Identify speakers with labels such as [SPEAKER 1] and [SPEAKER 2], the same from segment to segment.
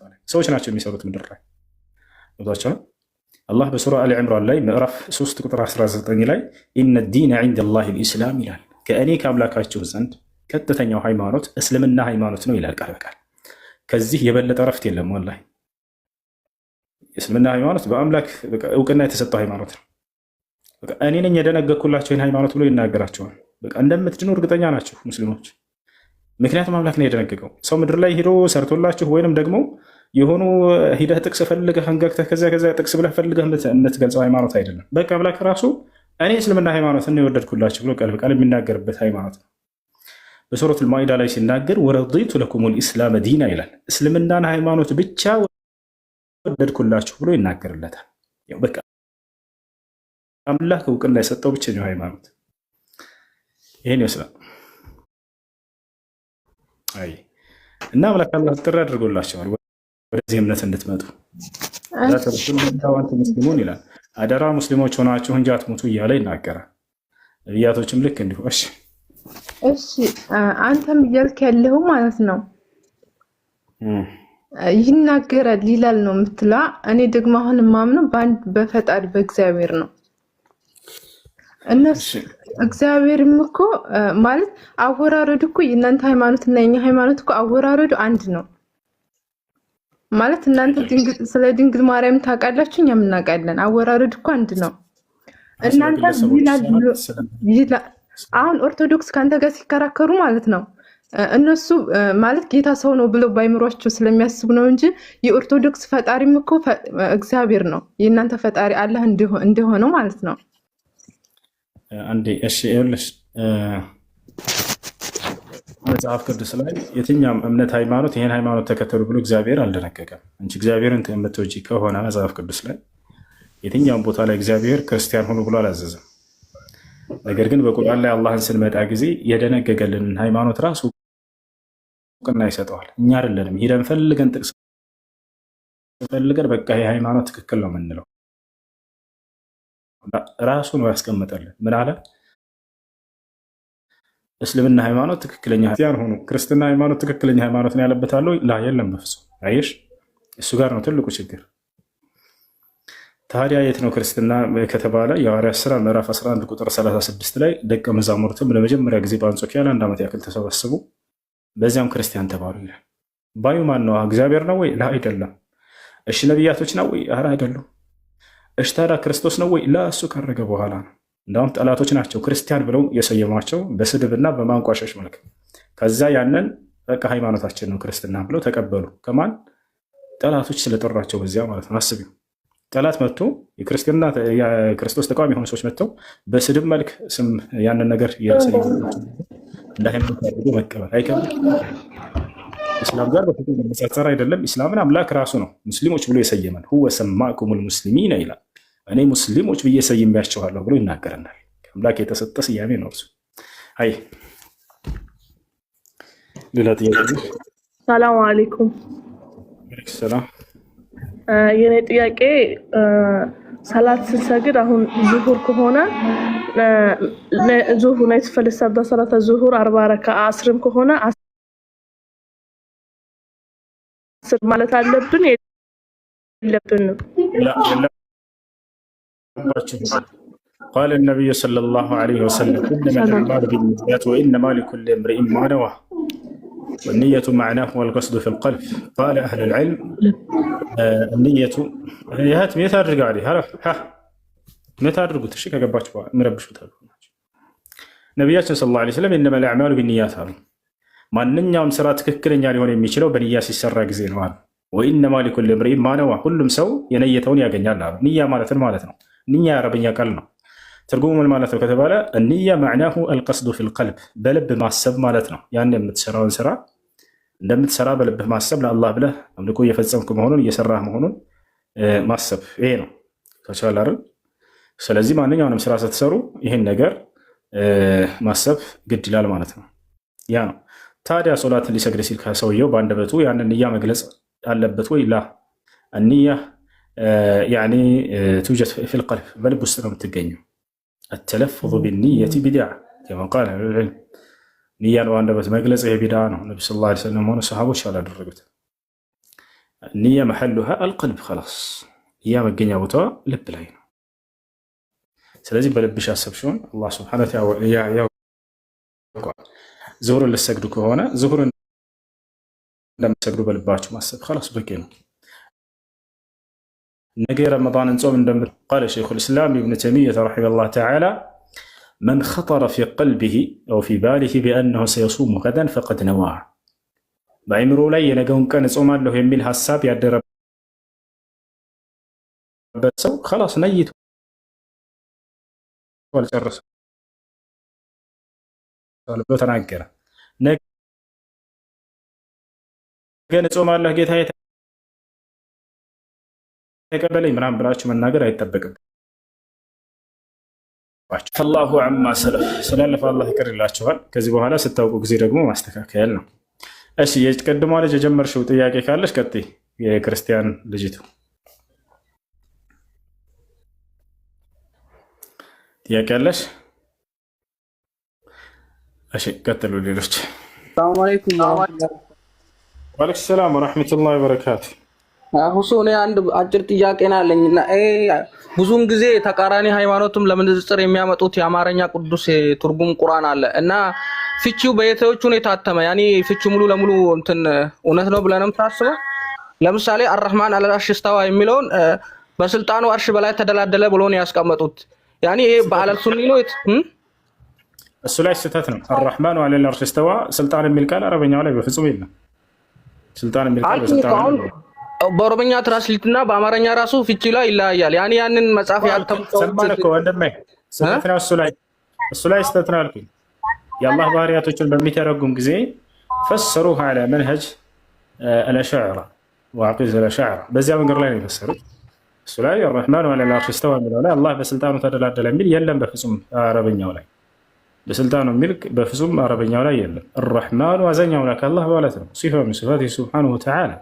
[SPEAKER 1] ላይ ሰዎች ናቸው የሚሰሩት ምድር ላይ ገብቷቸው። አላህ በሱራ አሊ ዕምራን ላይ ምዕራፍ 3 ቁጥር 19 ላይ ኢነ ዲነ ዒንደላሂ ልኢስላም ይላል። ከእኔ ከአምላካችሁ ዘንድ ቀጥተኛው ሃይማኖት እስልምና ሃይማኖት ነው ይላል ቃል በቃል። ከዚህ የበለጠ ረፍት የለም። ወላሂ የእስልምና ሃይማኖት በአምላክ እውቅና የተሰጠው ሃይማኖት ነው። እኔ ነኝ የደነገኩላቸው ይህን ሃይማኖት ብሎ ይናገራቸዋል። በቃ እንደምትድኑ እርግጠኛ ናቸው ሙስሊሞች። ምክንያቱም አምላክ ነው የደነገገው። ሰው ምድር ላይ ሂዶ ሰርቶላችሁ ወይንም ደግሞ የሆኑ ሂደህ ጥቅስ ፈልገህ አንጋግተህ ከዚያ ጥቅስ ብለህ ፈልገህ የምትገልጸው ሃይማኖት አይደለም። በቃ አምላክ ራሱ እኔ እስልምና ሃይማኖት ነው የወደድኩላችሁ ብሎ ቃል በቃል የሚናገርበት ሃይማኖት ነው። በሱረቱል ማኢዳ ላይ ሲናገር ወረዲቱ ለኩሙል ኢስላመ ዲና ይላል። እስልምናን ሃይማኖት ብቻ ወደድኩላችሁ ብሎ ይናገርለታል። በቃ አምላክ እውቅና የሰጠው ብቸኛው ሃይማኖት ይሄን ይመስላል። አይ እና አምላክ አላህ ጥሪ አድርጎላቸዋል ወደዚህ እምነት እንድትመጡ ሙስሊሙን ይላል። አደራ ሙስሊሞች ሆናችሁ እንጂ አትሙቱ እያለ ይናገራል። ነቢያቶችም ልክ እንዲሁ።
[SPEAKER 2] እሺ አንተም እያልክ ያለው ማለት ነው ይናገራል ይላል ነው የምትለው። እኔ ደግሞ አሁን የማምነው በፈጣሪ በእግዚአብሔር ነው። እነሱ እግዚአብሔርም እኮ ማለት አወራረዱ እኮ የእናንተ ሃይማኖት እና የኛ ሃይማኖት እኮ አወራረዱ አንድ ነው ማለት እናንተ ስለ ድንግል ማርያም ታውቃላችሁ፣ እኛም እናውቃለን። አወራረዱ እኮ አንድ ነው። እናንተ ይላል አሁን ኦርቶዶክስ ከአንተ ጋር ሲከራከሩ ማለት ነው እነሱ ማለት ጌታ ሰው ነው ብለው ባይምሯቸው ስለሚያስቡ ነው እንጂ የኦርቶዶክስ ፈጣሪም እኮ እግዚአብሔር ነው። የእናንተ ፈጣሪ አላህ እንደሆነው ማለት ነው።
[SPEAKER 1] አንዴ እሺ ይኸውልሽ መጽሐፍ ቅዱስ ላይ የትኛውም እምነት ሃይማኖት ይሄን ሃይማኖት ተከተሉ ብሎ እግዚአብሔር አልደነገገም። እንጂ እግዚአብሔርን የምትወጂ ከሆነ መጽሐፍ ቅዱስ ላይ የትኛውም ቦታ ላይ እግዚአብሔር ክርስቲያን ሆኑ ብሎ አላዘዘም። ነገር ግን በቁርአን ላይ አላህን ስንመጣ ጊዜ የደነገገልንን ሃይማኖት ራሱ እውቅና ይሰጠዋል። እኛ አይደለንም ሄደን ፈልገን ጥቅስ ፈልገን በቃ ይሄ ሃይማኖት ትክክል ነው የምንለው። ራሱ ነው ያስቀመጠልን። ምን አለ? እስልምና ሃይማኖት ትክክለኛ ክርስቲያን ሆኑ፣ ክርስትና ሃይማኖት ትክክለኛ ሃይማኖት ነው ያለበታል ወይ? ላ የለም በፍጹም። አየሽ፣ እሱ ጋር ነው ትልቁ ችግር። ታዲያ የት ነው ክርስትና ከተባለ የሐዋርያት ሥራ ምዕራፍ 11 ቁጥር 36 ላይ ደቀ መዛሙርትም ለመጀመሪያ ጊዜ በአንጾኪያ ለ1 ዓመት ያክል ተሰበሰቡ፣ በዚያም ክርስቲያን ተባሉ ይላል። ባዩ ማን ነው? እግዚአብሔር ነው ወይ? ላ አይደለም። እሺ ነቢያቶች ነው ወይ? ኧረ አይደሉም። እሺ ታዲያ ክርስቶስ ነው ወይ? ላ እሱ ካረገ በኋላ ነው። እንዳውም ጠላቶች ናቸው ክርስቲያን ብለው የሰየሟቸው በስድብና በማንቋሸሽ መልክ። ከዛ ያንን በቃ ሃይማኖታችን ነው ክርስትና ብለው ተቀበሉ። ከማን? ጠላቶች ስለጠሯቸው በዚያ ማለት ነው። አስቢው፣ ጠላት መጥቶ የክርስቶስ ተቃዋሚ የሆኑ ሰዎች መጥተው በስድብ መልክ ስም ያንን ነገር እንደ ሃይማኖት አድርጎ መቀበል አይከብድም? ኢስላም ጋር በፍጹም መነጻጸር አይደለም። ኢስላምን አምላክ ራሱ ነው ሙስሊሞች ብሎ የሰየመን። ሁወ ሰማዕኩሙል ሙስሊሚነ ይላል። እኔ ሙስሊሞች ብዬ ሰይሜያቸዋለሁ ብሎ ይናገረናል። አምላክ የተሰጠ ስያሜ ነው እርሱ። አይ ሌላ ጥያቄ?
[SPEAKER 3] ሰላም አለይኩም።
[SPEAKER 1] ሰላም።
[SPEAKER 3] የኔ ጥያቄ ሰላት ስንሰግድ አሁን ዙሁር ከሆነ ዙሁር ነው የተፈለሰበ ሰላተ ዙሁር 40 ረካ፣ አስርም ከሆነ 10 ማለት አለብን የለብንም? قال النبي صلى الله عليه وسلم إنما الأعمال بالنيات وإنما لكل امرئ ما نوى والنية معناه والقصد في القلب. قال أهل العلم النية هات متى أرجع عليه ها متى أرجع تشيك أجبرت مربش بتاعه ነቢያችን ሰለላሁ ዐለይሂ ወሰለም ኢነመል አዕማሉ ቢንኒያት አሉ። ማንኛውም ስራ ትክክለኛ ሊሆን የሚችለው በንያ ሲሰራ ጊዜ ነው አሉ። ወኢነማ ሊኩሊ እምሪኢን ማ ነዋ፣ ሁሉም ሰው የነየተውን ያገኛል አሉ። ንያ ማለትን ማለት ነው። ንያ የአረብኛ ቃል ነው። ትርጉሙ ምን ማለት ነው ከተባለ ንያ ማዕናሁ አልቀስዱ ፊል ቀልብ፣ በልብ ማሰብ ማለት ነው። ያን የምትሰራውን ስራ እንደምትሰራ በልብህ ማሰብ፣ ለአላህ ብለህ አምልኮ እየፈጸምክ መሆኑን እየሰራህ መሆኑን ማሰብ፣ ይሄ ነው ተቻለ አይደል? ስለዚህ ማንኛውንም ስራ ስትሰሩ ይህን ነገር ማሰብ ግድ ይላል ማለት ነው። ያ ነው። ታዲያ ሶላትን ሊሰግድ ሲል ከሰውየው በአንደበቱ ያንን ንያ መግለጽ አለበት ወይ? ላ አንያ ያኒ ትውጀድ ፊል ቀልብ፣ በልብ ውስጥ ነው የምትገኘው። አተለፉዙ ቢንኒየቲ ቢድዓ ከማ ቃለ አህሉል ዒልም፣ ንያን በአንደበት መግለጽ ይሄ ቢድዓ ነው። ነቢ ሰለላሁ ዐለይሂ ወሰለም ሆነ ሰሃቦች አላደረጉት።
[SPEAKER 1] ንያ መሐሉሃ አልቀልብ ኸላስ ያ መገኛ ቦታዋ ልብ ላይ ነው። ስለዚህ በልብሽ ያሰብሽውን አላህ ሱብሓነሁ ወተዓላ ያውቃል። ዙሁርን ልትሰግዱ ከሆነ ዙሁርን እንደምትሰግዱ በልባችሁ ማሰብ ኸላስ በቂ ነው። ነገ ረመዳንን ጾም ቃለ ሸይኹል ኢስላም ኢብኑ ተይሚየተ ረሒመሁላህ ተዓላ መን ኸጠረ ፊ ቀልቢሂ አው ፊ ባሊሂ ቢአነሁ ሰየሱሙ ገደን ፈቀድ ነዋ። በአእምሮ ላይ የነገውን ቀን እጾማለሁ የሚል ሀሳብ ያደረበት ሰው ኸላስ ነይቶ አልጨረሰም ብሎ ተናገረ። ነገን እጾማለሁ ጌታዬ ተቀበለኝ ምናምን ብላችሁ መናገር አይጠበቅም። አላሁ ዐማ ሰለፍ ስላለፈ አላህ ይቅር ይላችኋል። ከዚህ በኋላ ስታውቁ ጊዜ ደግሞ ማስተካከል ነው። እሺ የቀድሞ ልጅ የጀመርሽው ጥያቄ ካለሽ ቀጥይ። የክርስቲያን ልጅቱ ጥያቄ አለሽ? እሺ ቀጥሉ ሌሎች።
[SPEAKER 4] ሰላም አለይኩም
[SPEAKER 1] ወአለይኩም ሰላም ወራህመቱላሂ ወበረካቱ።
[SPEAKER 4] ሁሱ እኔ አንድ አጭር ጥያቄ ነው ያለኝና ብዙውን ጊዜ ተቃራኒ ሃይማኖትም ለምንጽር የሚያመጡት የአማርኛ ቅዱስ ትርጉም ቁርአን አለ እና ፍቺው በየተዎቹ ነው የታተመ። ያኒ ፍቺው ሙሉ ለሙሉ እንትን እውነት ነው ብለንም ታስበው። ለምሳሌ አርራህማን አልአርሽ እስተዋ የሚለውን በስልጣኑ አርሽ በላይ ተደላደለ ብሎ ነው ያስቀመጡት። ያኒ ይሄ በአለል ሱኒ ነው
[SPEAKER 1] እሱ ላይ ስህተት ነው። አርራህማን አልአርሽ እስተዋ ስልጣን የሚል ቃል አረበኛው ላይ በፍጹም የለም። ስልጣን የሚል ቃል በስልጣን
[SPEAKER 4] በኦሮምኛ ትራንስሌትና በአማርኛ ራሱ ፍቺ ላይ ይለያያል። ያኒ ያንን መጽሐፍ ያልተመጣው
[SPEAKER 1] ወንድሜ ስህተት ነው። እሱ ላይ ስህተት ነው አልኩኝ። የአላህ ባህሪያቶችን በሚተረጉም ጊዜ ፈሰሩሃ ዐላ መንሀጅ አልአሻዕራ ወዐቂደት አልአሻዕራ በዚያ መንገድ ላይ ነው የፈሰሩት። እሱ ላይ አርረሕማኑ ዐለል ዐርሽ እስተዋ የሚለው ላይ አላህ በስልጣኑ ተደላደለ የሚል የለም በፍጹም አረበኛው ላይ። በስልጣኑ የሚል በፍጹም አረበኛው ላይ የለም። አርረሕማኑ አዛኛው አምላክ አላህ ማለት ነው። ሲፋ ሚን ሲፋቲሂ ሱብሓነሁ ወተዓላ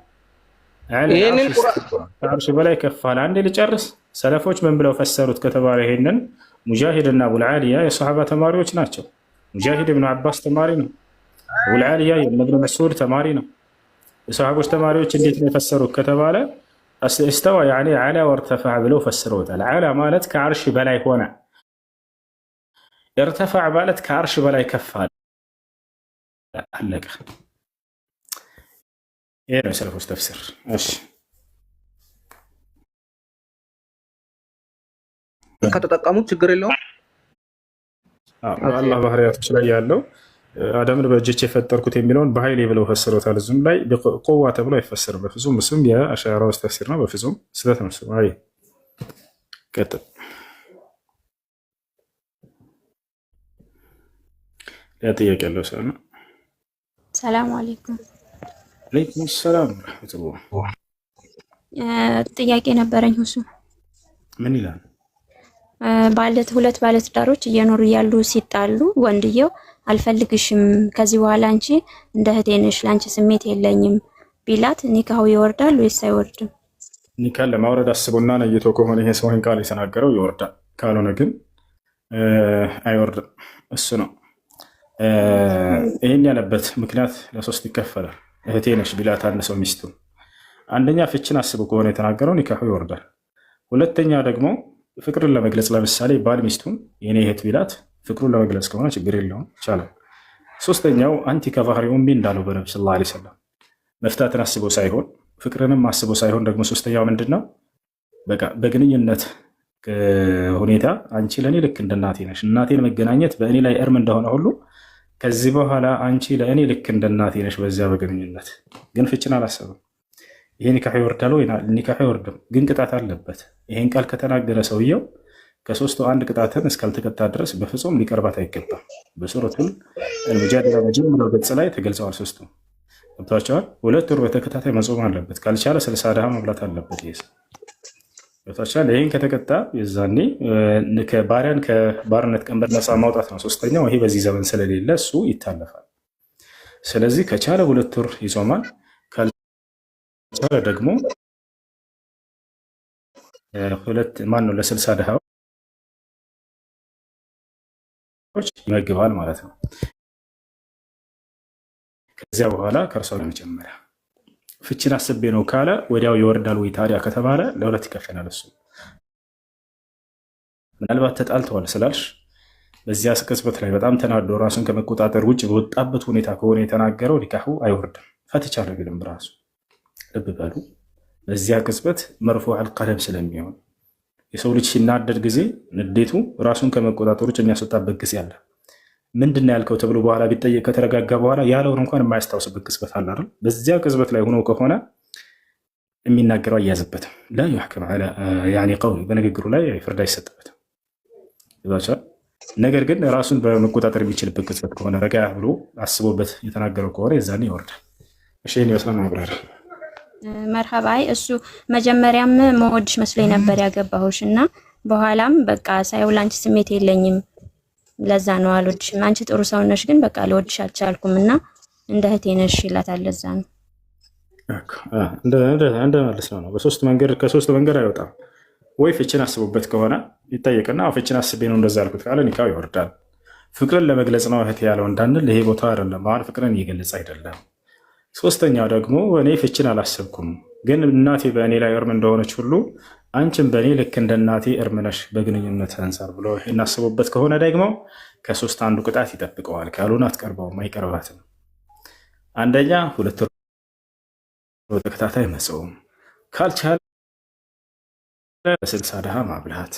[SPEAKER 1] ከአርሽ በላይ ከፍ አለ። አንዴ ልጨርስ። ሰለፎች ምን ብለው ፈሰሩት ከተባለ ይሄንን ሙጃሂድና አቡልዓሊያ የሰሓባ ተማሪዎች ናቸው። ሙጃሂድ ብኑ አባስ ተማሪ ነው። አቡልዓሊያ የእብኑ መስዑድ ተማሪ ነው። የሰሓቦች ተማሪዎች እንዴት ነው የፈሰሩት ከተባለ እስተዋ ያኒ ዐላ ወርተፈዐ ብለው ፈስረውታል። ዐላ ማለት ከአርሽ በላይ ሆነ፣ እርተፈዐ ማለት ከአርሽ በላይ ከፍ አለ። አለቀ። ይሄ ነው የሰለፎች ተፍሲር። እሺ
[SPEAKER 4] ከተጠቀሙት ችግር የለውም።
[SPEAKER 1] አላህ ባህሪያቶች ላይ ያለው አደምን በእጆቼ የፈጠርኩት የሚለውን በኃይሌ ብለው ፈስረውታል። እዚህም ላይ ቁዋ ተብሎ አይፈሰርም በፍጹም። እሱም የአሻዕራዎች ተፍሲር ነው። በፍጹም ስህተት ነው። አይ ቀጥል። ያ ጥያቄ ያለው ሰው ነው።
[SPEAKER 5] ሰላም አለይኩም።
[SPEAKER 1] አለይኩም ሰላም ወራህመቱላህ።
[SPEAKER 5] ጥያቄ ነበረኝ። ሁሱ
[SPEAKER 1] ምን ይላል?
[SPEAKER 5] ሁለት ባለትዳሮች እየኖሩ ያሉ ሲጣሉ ወንድየው አልፈልግሽም፣ ከዚህ በኋላ አንቺ እንደ እህቴ ነሽ፣ ለአንቺ ስሜት የለኝም ቢላት ኒካሁ ይወርዳል ወይስ አይወርድም?
[SPEAKER 1] ኒካን ለማውረድ አስቦና ነይቶ ከሆነ ይሄ ሰው ቃል የተናገረው ይወርዳል። ካልሆነ ግን አይወርድም። እሱ ነው ይህን ያለበት ምክንያት ለሶስት ይከፈላል። እህቴ ነሽ ቢላት አንድ ሰው ሚስቱ፣ አንደኛ ፍችን አስቦ ከሆነ የተናገረው ኒካሁ ይወርዳል። ሁለተኛ ደግሞ ፍቅርን ለመግለጽ ለምሳሌ ባል ሚስቱን የኔ እህት ቢላት ፍቅሩን ለመግለጽ ከሆነ ችግር የለውም ይቻላል። ሶስተኛው አንቲ ከባህሪ ኡሚ እንዳለው በነቢ ስ ላ ሰለም መፍታትን አስቦ ሳይሆን ፍቅርንም አስቦ ሳይሆን ደግሞ ሶስተኛው ምንድን ነው? በቃ በግንኙነት ሁኔታ አንቺ ለእኔ ልክ እንደ እናቴ ነሽ፣ እናቴን መገናኘት በእኔ ላይ እርም እንደሆነ ሁሉ ከዚህ በኋላ አንቺ ለእኔ ልክ እንደ እናቴ ነሽ። በዚያ በግንኙነት ግን ፍችን አላሰብም። ይሄ ኒካህ ይወርዳል ወይ? ኒካህ አይወርድም፣ ግን ቅጣት አለበት። ይሄን ቃል ከተናገረ ሰውየው ከሶስቱ አንድ ቅጣትን እስካልተቀጣ ድረስ በፍጹም ሊቀርባት አይገባም። በሱረቱል ሙጃዲላ መጀመሪያው ገጽ ላይ ተገልጸዋል። ሶስቱ ገብቷቸዋል። 2 ወር በተከታታይ መጾም አለበት። ካልቻለ 60 ድሃ መብላት አለበት። ይሄ ገብቷቸዋል። ይሄን ከተቀጣ የዛኔ ከባሪያን ከባርነት ቀንበር ነፃ ማውጣት ነው። ሶስተኛው ይሄ በዚህ ዘመን ስለሌለ እሱ ይታለፋል። ስለዚህ ከቻለ 2 ወር ይጾማል። ካልቻለ ደግሞ ለ60 ድሃዎች ይመግባል ማለት ነው። ከዚያ በኋላ ከእርሷ ለመጀመሪያ ፍቺን አስቤ ነው ካለ ወዲያው ይወርዳል ወይ ታዲያ ከተባለ ለሁለት ይከፈላል። እሱ ምናልባት ተጣልተዋል ስላልሽ በዚያ ቅጽበት ላይ በጣም ተናዶ ራሱን ከመቆጣጠር ውጭ በወጣበት ሁኔታ ከሆነ የተናገረው ኒካሑ አይወርድም። ፈትቻለሁ ቢልም ራሱ ልብ በሉ በዚያ ቅጽበት መርፉዕ ቀለም ስለሚሆን የሰው ልጅ ሲናደድ ጊዜ ንዴቱ ራሱን ከመቆጣጠር ውጭ የሚያስወጣበት ጊዜ አለ። ምንድን ነው ያልከው ተብሎ በኋላ ቢጠየቅ ከተረጋጋ በኋላ ያለውን እንኳን የማያስታውስበት ቅጽበት አለ አይደል? በዚያ ቅጽበት ላይ ሆኖ ከሆነ የሚናገረው አያዝበትም። ላ ዩሕከም ዐላ ቀውሊ በንግግሩ ላይ ፍርድ አይሰጥበትም። ነገር ግን ራሱን በመቆጣጠር የሚችልበት ቅጽበት ከሆነ ረጋ ብሎ አስቦበት የተናገረው ከሆነ የዛኔ ይወርዳል። እሺ ይመስላል ማብራሪያ።
[SPEAKER 5] መርሐባ። አይ እሱ መጀመሪያም መወድሽ መስሎኝ ነበር ያገባሁሽ እና በኋላም በቃ ሳይው ላንቺ ስሜት የለኝም ለዛ ነው አልወድሽም። አንቺ ጥሩ ሰው ነሽ ግን በቃ ልወድሽ አልቻልኩም እና እንደ እህቴ ነሽ ይላታል። ለዛ ነው
[SPEAKER 1] እንደ መልስ ነው። ከሶስት መንገድ አይወጣም። ወይ ፍችን አስቡበት ከሆነ ይጠየቅና ፍችን አስቤ ነው እንደዛ ያልኩት ካለ ኒካው ይወርዳል። ፍቅርን ለመግለጽ ነው እህቴ ያለው እንዳንል ይሄ ቦታ አይደለም። አሁን ፍቅርን እየገለጸ አይደለም። ሶስተኛው ደግሞ እኔ ፍችን አላሰብኩም ግን እናቴ በእኔ ላይ እርም እንደሆነች ሁሉ አንቺም በእኔ ልክ እንደ እናቴ እርም ነሽ በግንኙነት አንጻር ብሎ እናስቡበት ከሆነ ደግሞ ከሶስት አንዱ ቅጣት ይጠብቀዋል። ካልሆነ አትቀርበውም፣ አይቀርባትም። አንደኛ 2 ወር ተከታታይ መጾም ካልቻለ 60 ድሃ ማብላት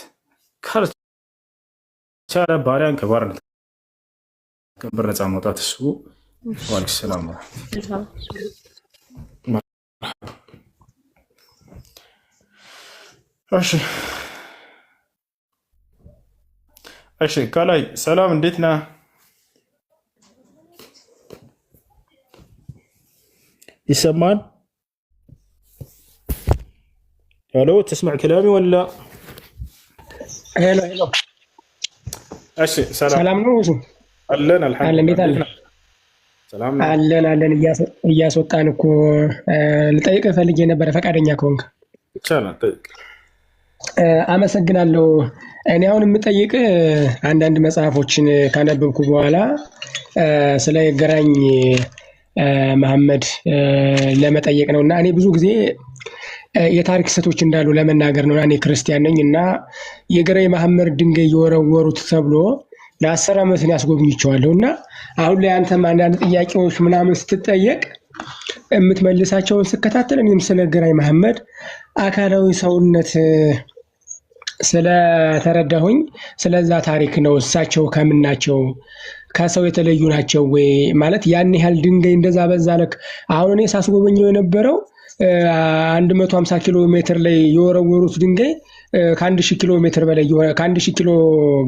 [SPEAKER 1] ካልቻለ ባሪያን ከባርነት ቀንበር ነፃ ማውጣት። እሱ ዋልክ ሰላም። እሺ ከላይ ሰላም እንዴት ነህ? ይሰማል? ሄሎ تسمع كلامي ولا؟
[SPEAKER 6] ሄሎ
[SPEAKER 1] እሺ ሰላም
[SPEAKER 6] ነው ወዙ
[SPEAKER 1] አለን አልሐምዱሊላህ ሰላም ነው
[SPEAKER 6] አለን እያስወጣን እኮ ልጠይቅ ፈልጌ ነበር ፈቃደኛ ከሆንክ
[SPEAKER 1] ይቻላል ጠይቅ።
[SPEAKER 6] አመሰግናለሁ። እኔ አሁን የምጠይቅ አንዳንድ መጽሐፎችን ካነበብኩ በኋላ ስለ ግራኝ መሐመድ ለመጠየቅ ነውና እኔ ብዙ ጊዜ የታሪክ ስህተቶች እንዳሉ ለመናገር ነው። እኔ ክርስቲያን ነኝ እና የግራኝ መሐመድ ድንጋይ የወረወሩት ተብሎ ለ10 ዓመት ያስጎብኝቸዋለሁ እና አሁን ላይ አንተም አንዳንድ ጥያቄዎች ምናምን ስትጠየቅ የምትመልሳቸውን ስከታተል እኔም ስለ ግራኝ መሐመድ አካላዊ ሰውነት ስለተረዳሁኝ ስለዛ ታሪክ ነው። እሳቸው ከምናቸው ከሰው የተለዩ ናቸው ወይ ማለት ያን ያህል ድንጋይ እንደዛ በዛ ለክ አሁን እኔ ሳስጎበኘው የነበረው 150 ኪሎ ሜትር ላይ የወረወሩት ድንጋይ ከ1000 ኪሎ ሜትር በላይ ከ1000 ኪሎ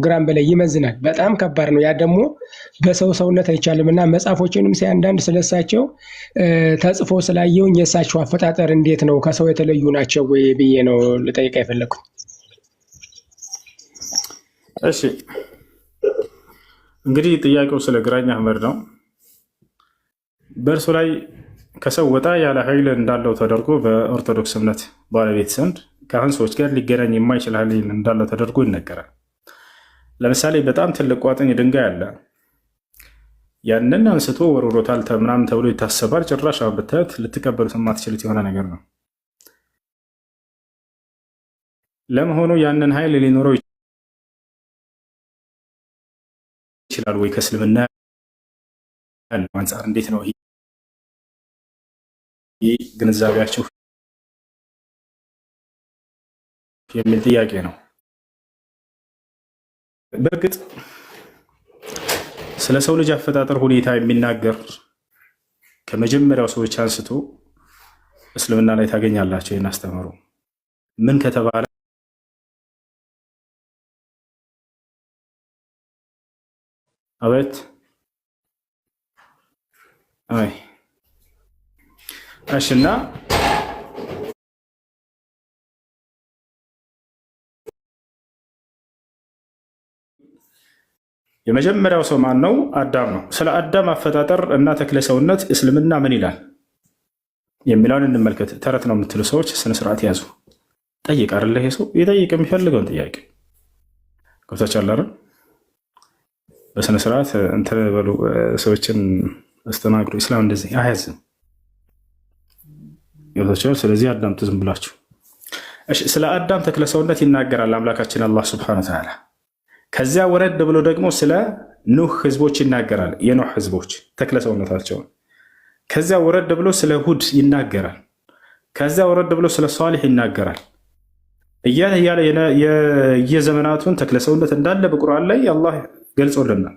[SPEAKER 6] ግራም በላይ ይመዝናል። በጣም ከባድ ነው። ያ ደግሞ በሰው ሰውነት አይቻልምና መጽሐፎችንም አንዳንድ ስለሳቸው ተጽፎ ስላየውኝ የሳቸው አፈጣጠር እንዴት ነው ከሰው የተለዩ ናቸው ወይ ብዬ ነው ልጠይቅ የፈለኩት።
[SPEAKER 1] እሺ እንግዲህ ጥያቄው ስለ ግራኝ መሐመድ ነው። በእርሱ ላይ ከሰው ወጣ ያለ ኃይል እንዳለው ተደርጎ በኦርቶዶክስ እምነት ባለቤት ዘንድ ካህን ሰዎች ጋር ሊገናኝ የማይችል ኃይል እንዳለው ተደርጎ ይነገራል። ለምሳሌ በጣም ትልቅ ቋጥኝ ድንጋይ አለ። ያንን አንስቶ ወርውሮታል ምናምን ተብሎ ይታሰባል። ጭራሽ አሁን ብታዩት ልትቀበሉት የማትችሉት የሆነ ነገር ነው። ለመሆኑ ያንን ኃይል ሊኖረው ይችላል ወይ? ከእስልምና አንጻር እንዴት ነው ይህ ግንዛቤያችሁ የሚል ጥያቄ ነው። በእርግጥ ስለ ሰው ልጅ አፈጣጠር ሁኔታ የሚናገር ከመጀመሪያው ሰዎች አንስቶ እስልምና ላይ ታገኛላችሁ። ይህን አስተምሩ ምን ከተባለ አቤት አይ እሺና የመጀመሪያው ሰው ማን ነው? አዳም ነው። ስለ አዳም አፈጣጠር እና ተክለ ሰውነት እስልምና ምን ይላል የሚለውን እንመልከት። ተረት ነው የምትሉ ሰዎች ስነ ስርዓት ያዙ። ጠይቅ አይደለ? ይሄ ሰው ይጠይቅ የሚፈልገውን ጥያቄ ገብታችኋል አይደል? በስነ ስርዓት እንትን በሉ፣ ሰዎችን አስተናግዱ። ኢስላም እንደዚህ አያዝም። ይወታችኋል። ስለዚህ አዳምጡ ዝም ብላችሁ። እሺ፣ ስለ አዳም ተክለ ሰውነት ይናገራል አምላካችን አላህ ሱብሓነሁ ወተዓላ። ከዚያ ወረድ ብሎ ደግሞ ስለ ኑህ ህዝቦች ይናገራል፣ የኑህ ህዝቦች ተክለ ሰውነታቸውን። ከዚያ ወረድ ብሎ ስለ ሁድ ይናገራል። ከዚያ ወረድ ብሎ ስለ ሷሊህ ይናገራል። እያለ የየዘመናቱን ተክለ ሰውነት እንዳለ በቁርአን ላይ አላህ ገልጾልናል።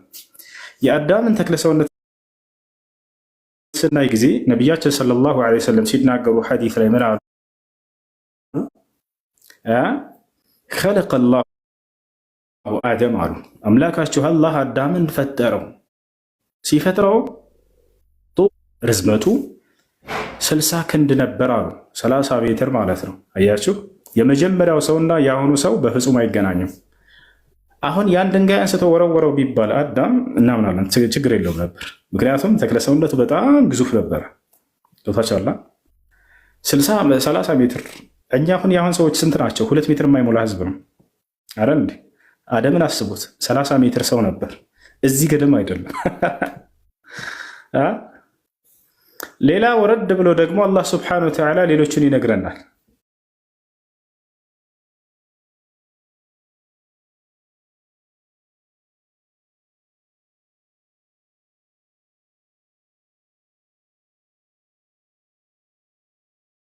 [SPEAKER 1] የአዳምን ተክለ ሰውነት ስናይ ጊዜ ነቢያችን ሰለላሁ ዐለይሂ ወሰለም ሲናገሩ ሐዲስ ላይ ምን አሉ? ኸለቀ ላሁ አደም አሉ። አምላካችሁ አላህ አዳምን ፈጠረው። ሲፈጥረው ርዝመቱ 60 ክንድ ነበር አሉ። 30 ሜትር ማለት ነው። አያችሁ፣ የመጀመሪያው ሰውና የአሁኑ ሰው በፍጹም አይገናኙም። አሁን ያን ድንጋይ አንስቶ ወረወረው ቢባል አዳም እናምናለን ችግር የለውም ነበር። ምክንያቱም ተክለ ሰውነቱ በጣም ግዙፍ ነበረ። ቶታቻላ 30 ሜትር። እኛ አሁን የአሁን ሰዎች ስንት ናቸው? 2 ሜትር የማይሞላ ህዝብ ነው። አረ እንዴ! አደምን አስቡት፣ 30 ሜትር ሰው ነበር። እዚህ ገደም አይደለም። ሌላ ወረድ ብሎ ደግሞ አላህ ስብሐነሁ ወተዓላ ሌሎችን ይነግረናል።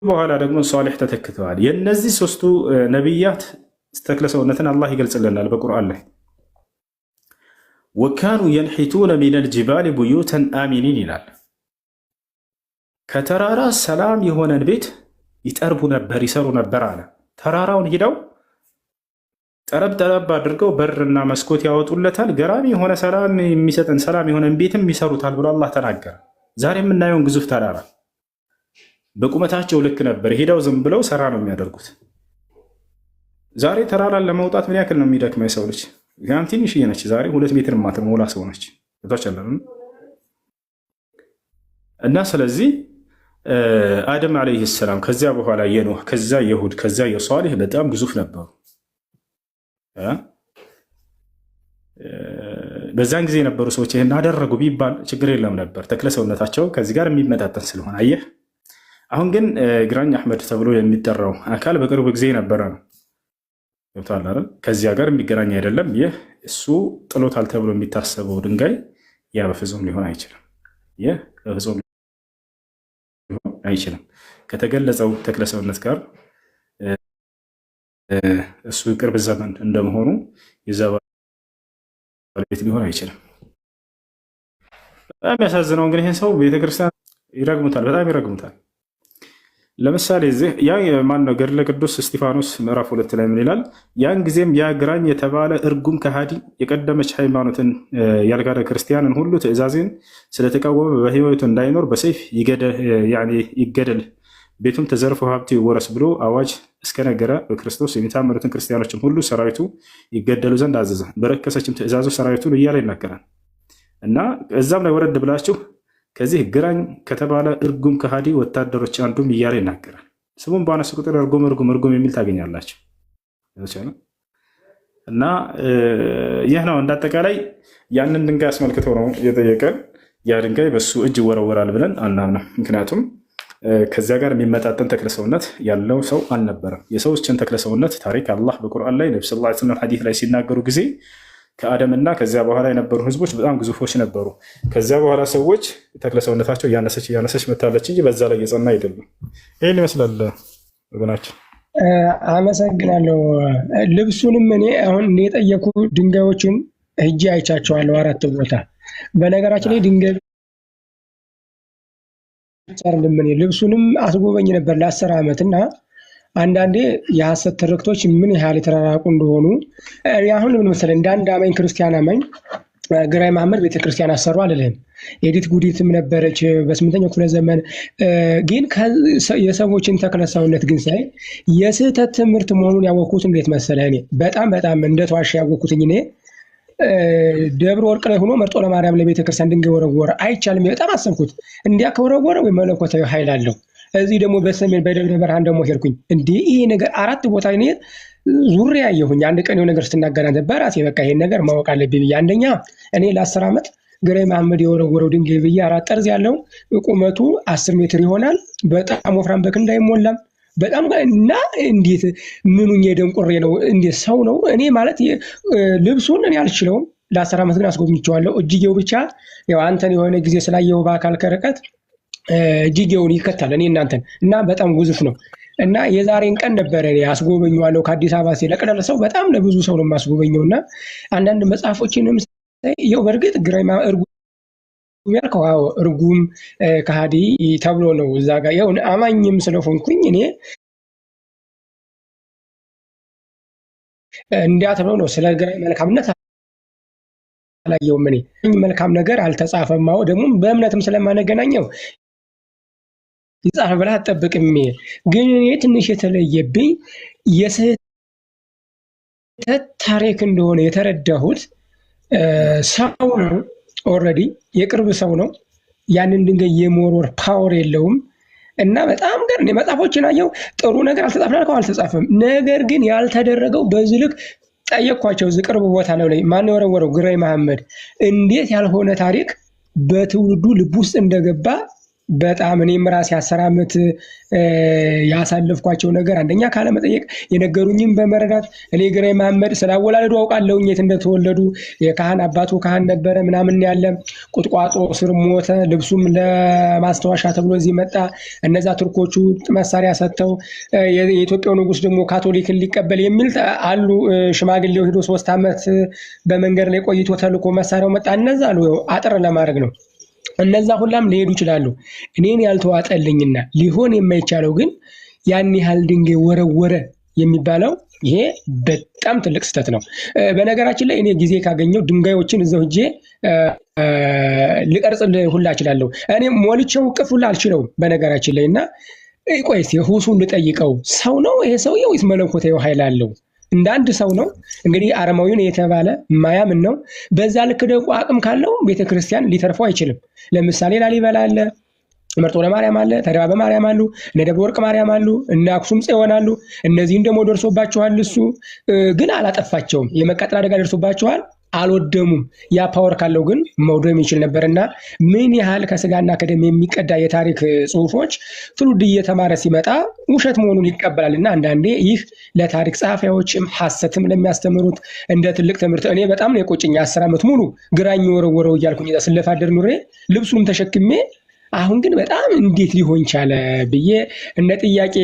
[SPEAKER 1] በኋላ ደግሞ ሷሊህ ተተክተዋል። የእነዚህ ሶስቱ ነቢያት ተክለ ሰውነትን አላህ ይገልጽልናል በቁርአን ላይ ወካኑ የንሒቱነ ሚነል ጅባሊ ቡዩተን አሚኒን ይላል። ከተራራ ሰላም የሆነን ቤት ይጠርቡ ነበር ይሰሩ ነበር አለ። ተራራውን ሂደው ጠረብ አድርገው በርና መስኮት ያወጡለታል። ገራሚ የሆነ ሰላም የሚሰጠን ሰላም የሆነን ቤትም ይሰሩታል ብሎ አላህ ተናገረ። ዛሬ የምናየውን ግዙፍ ተራራ በቁመታቸው ልክ ነበር ሂደው ዝም ብለው ሰራ ነው የሚያደርጉት። ዛሬ ተራራን ለመውጣት ምን ያክል ነው የሚደክመው የሰው ልጅ? ያን ትንሽዬ ነች። ዛሬ 2 ሜትር ማትሞላ ሰው ነች። እና ስለዚህ አደም ዓለይሂ ሰላም ከዚያ በኋላ የኖህ ከዚያ የሁድ ከዚያ የሷሊህ በጣም ግዙፍ ነበሩ። በዛን ጊዜ የነበሩ ሰዎች ይህን አደረጉ ቢባል ችግር የለም ነበር፣ ተክለ ሰውነታቸው ከዚህ ጋር የሚመጣጠን ስለሆነ። አየህ፣ አሁን ግን ግራኝ አሕመድ ተብሎ የሚጠራው አካል በቅርብ ጊዜ ነበረ ነው ገብቷል አይደል? ከዚያ ጋር የሚገናኝ አይደለም። ይህ እሱ ጥሎታል ተብሎ የሚታሰበው ድንጋይ ያ በፍጹም ሊሆን አይችልም። ይህ በፍጹም ሊሆን አይችልም። ከተገለጸው ተክለ ሰውነት ጋር እሱ ቅርብ ዘመን እንደመሆኑ የዛ ባለቤት ሊሆን አይችልም። በጣም ያሳዝነው ግን ይህን ሰው ቤተክርስቲያን ይረግሙታል፣ በጣም ይረግሙታል። ለምሳሌ እዚህ ያ ማነው ገድለ ቅዱስ እስጢፋኖስ ምዕራፍ 2 ላይ ምን ይላል? ያን ጊዜም ያ ግራኝ የተባለ እርጉም ከሃዲ የቀደመች ሃይማኖትን ያልጋደ ክርስቲያንን ሁሉ ትእዛዜን ስለተቃወመ በሕይወቱ እንዳይኖር በሰይፍ ይገደል፣ ቤቱም ተዘርፎ ሀብቱ ይወረስ ብሎ አዋጅ እስከነገረ በክርስቶስ የሚታመኑትን ክርስቲያኖችም ሁሉ ሰራዊቱ ይገደሉ ዘንድ አዘዘ። በረከሰችም ትእዛዙ ሰራዊቱን እያለ ይናገራል። እና እዛም ላይ ወረድ ብላችሁ ከዚህ ግራኝ ከተባለ እርጉም ከሃዲ ወታደሮች አንዱም እያለ ይናገራል። ስሙን በአነሱ ቁጥር እርጉም የሚል ታገኛላችሁ። እና ይህ ነው እንዳጠቃላይ ያንን ድንጋይ አስመልክቶ ነው የጠየቀን። ያ ድንጋይ በሱ እጅ ይወረወራል ብለን አናምንም። ምክንያቱም ከዚያ ጋር የሚመጣጠን ተክለ ሰውነት ያለው ሰው አልነበረም። የሰዎችን ተክለ ሰውነት ታሪክ አላህ በቁርአን ላይ ነቢ ሰለላሁ ዐለይሂ ወሰለም ሐዲስ ላይ ሲናገሩ ጊዜ ከአደምና ከዚያ በኋላ የነበሩ ህዝቦች በጣም ግዙፎች ነበሩ። ከዚያ በኋላ ሰዎች ተክለ ሰውነታቸው እያነሰች መታለች እንጂ በዛ ላይ የጸና አይደሉም። ይህን ይመስላል ወገናችን።
[SPEAKER 6] አመሰግናለሁ። ልብሱንም እኔ አሁን የጠየኩ ድንጋዮችን ሂጄ አይቻቸዋለሁ 4 ቦታ። በነገራችን ላይ ድንጋይ ልብሱንም አስጎበኝ ነበር ለ10 ዓመት እና አንዳንዴ የሐሰት ትርክቶች ምን ያህል የተራራቁ እንደሆኑ አሁን ምን መሰለህ፣ እንደ አንድ አማኝ ክርስቲያን አማኝ ግራኝ መሐመድ ቤተክርስቲያን አሰሩ አልልህም። ኤዲት ጉዲትም ነበረች በ8ኛው ክፍለ ዘመን። ግን የሰዎችን ተክለ ሰውነት ግን ሳይ የስህተት ትምህርት መሆኑን ያወቅሁት እንዴት መሰለህ፣ እኔ በጣም እንደተዋሸ ያወቅሁትኝ እኔ ደብረ ወርቅ ላይ ሆኖ መርጦ ለማርያም ለቤተክርስቲያን ድንጋይ ወረወረ አይቻልም። በጣም አሰብኩት፣ እንዲያ ከወረወረ ወይ መለኮታዊ ኃይል አለው። እዚህ ደግሞ በሰሜን በደብረ ብርሃን ደግሞ ሄድኩኝ። እንዴ ይሄ ነገር 4 ቦታ እኔ ዙሪያ ያየሁኝ። አንድ ቀን የሆነ ነገር ስትናገር አንተ በራሴ በቃ ይሄን ነገር ማወቅ አለብኝ ብዬ አንደኛ እኔ ለ10 ዓመት ግራኝ መሐመድ የወረወረው ድንጋይ ብዬ 4 ጠርዝ ያለው ቁመቱ 10 ሜትር ይሆናል። በጣም ወፍራም በክንድ አይሞላም። በጣም እና እንዴት ምኑኝ የደንቆሬ ነው እንዴት ሰው ነው? እኔ ማለት ልብሱን እኔ አልችለውም። ለ10 ዓመት ግን አስጎብኝቼዋለሁ። እጅጌው ብቻ ያው አንተን የሆነ ጊዜ ስላየው በአካል ከርቀት እጅጌውን ይከታል እኔ እናንተን እና በጣም ግዙፍ ነው። እና የዛሬን ቀን ነበር እኔ አስጎበኘዋለሁ ከአዲስ አበባ ሲለቀለለ ሰው በጣም ለብዙ ሰው ነው የማስጎበኘውና አንዳንድ መጽሐፎችንም ይኸው በእርግጥ ግራኝ እርጉም ያልከው አዎ እርጉም ከሃዲ ተብሎ ነው እዛ ጋር ይኸው አማኝም ስለሆንኩኝ እኔ እንዲያ ተብሎ ነው ስለ ግራኝ መልካምነት አላየውም። እኔ መልካም ነገር አልተጻፈም። አዎ ደግሞ በእምነትም ስለማነገናኘው ይጻፍ ብለህ አትጠብቅም። ግን እኔ ትንሽ የተለየብኝ የስህተት ታሪክ እንደሆነ የተረዳሁት ሰው ነው። ኦልሬዲ የቅርብ ሰው ነው። ያንን ድንጋይ የመወርወር ፓወር የለውም። እና በጣም ገር እኔ መጽሐፎችን አየሁ። ጥሩ ነገር አልተጻፈም። ነገር ግን ያልተደረገው በዚህ ልክ ጠየቅኳቸው። እዚህ ቅርብ ቦታ ላይ ማን የወረወረው ግራኝ መሐመድ እንዴት ያልሆነ ታሪክ በትውልዱ ልብ ውስጥ እንደገባ በጣም እኔም ራሴ 10 ዓመት ያሳለፍኳቸው ነገር አንደኛ ካለ መጠየቅ የነገሩኝም በመረዳት እኔ ግራኝ መሐመድ ስላወላለዱ አውቃለሁኝ የት እንደተወለዱ የካህን አባቱ ካህን ነበረ ምናምን ያለ ቁጥቋጦ ስር ሞተ። ልብሱም ለማስተዋሻ ተብሎ እዚህ መጣ። እነዛ ቱርኮቹ መሳሪያ ሰጥተው የኢትዮጵያው ንጉስ ደግሞ ካቶሊክን ሊቀበል የሚል አሉ። ሽማግሌው ሄዶ 3 ዓመት በመንገድ ላይ ቆይቶ ተልኮ መሳሪያው መጣ። እነዛ አሉ አጥር ለማድረግ ነው። እነዛ ሁላም ሊሄዱ ይችላሉ። እኔን ያልተዋጠልኝና ሊሆን የማይቻለው ግን ያን ያህል ድንጋይ ወረወረ የሚባለው ይሄ በጣም ትልቅ ስህተት ነው። በነገራችን ላይ እኔ ጊዜ ካገኘው ድንጋዮችን እዛው ሄጄ ልቀርጽልህ ሁላ እችላለሁ። እኔ ሞልቼው ቅፍ ሁላ አልችለውም በነገራችን ላይ። እና ቆይስ የሁሱን ልጠይቀው ሰው ነው ይሄ ሰውዬ ወይስ መለኮታዊ ኃይል አለው? እንደ አንድ ሰው ነው እንግዲህ አረማዊውን የተባለ ማያምን ነው። በዛ ልክ ደግሞ አቅም ካለው ቤተክርስቲያን ሊተርፈው አይችልም። ለምሳሌ ላሊበላ አለ፣ መርጦ ለማርያም አለ፣ ተድባበ ማርያም አሉ፣ እነ ደብረ ወርቅ ማርያም አሉ፣ እነ አክሱም ጽዮን አሉ። እነዚህን ደግሞ ደርሶባቸዋል። እሱ ግን አላጠፋቸውም። የመቃጠል አደጋ ደርሶባቸዋል፣ አልወደሙም። ያ ፓወር ካለው ግን መውደም ይችል ነበርና ምን ያህል ከስጋና ከደም የሚቀዳ የታሪክ ጽሁፎች ትውልድ እየተማረ ሲመጣ ውሸት መሆኑን ይቀበላልና አንዳንዴ ይህ ለታሪክ ጸሐፊዎችም ሐሰትም ለሚያስተምሩት እንደ ትልቅ ትምህርት እኔ በጣም ነው የቆጨኝ። 10 ዓመት ሙሉ ግራኝ ወረወረው እያልኩኝ ስለፋደር ኑሬ ልብሱንም ተሸክሜ አሁን ግን በጣም እንዴት ሊሆን ቻለ ብዬ እነ ጥያቄ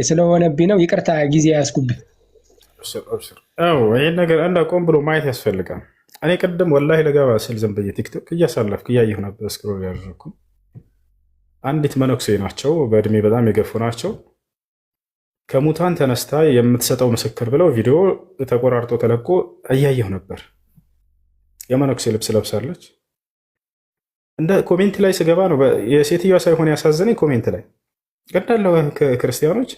[SPEAKER 6] ስለሆነብኝ ነው። ይቅርታ ጊዜ ያስኩብህ።
[SPEAKER 1] ይህን ነገር ቆም ብሎ ማየት ያስፈልጋል። እኔ ቅድም ወላሂ ለገባ ስል ዝም ብዬ ቲክቶክ እያሳለፍኩ እያየሁ ነበር፣ ስክሮል ያደረኩ። አንዲት መነኩሴ ናቸው፣ በእድሜ በጣም የገፉ ናቸው። ከሙታን ተነስታ የምትሰጠው ምስክር ብለው ቪዲዮ ተቆራርጦ ተለቆ እያየሁ ነበር። የመነኩሴ ልብስ ለብሳለች። እንደ ኮሜንት ላይ ስገባ ነው የሴትዮዋ ሳይሆን ያሳዘነኝ ኮሜንት ላይ ቀዳለው ክርስቲያኖች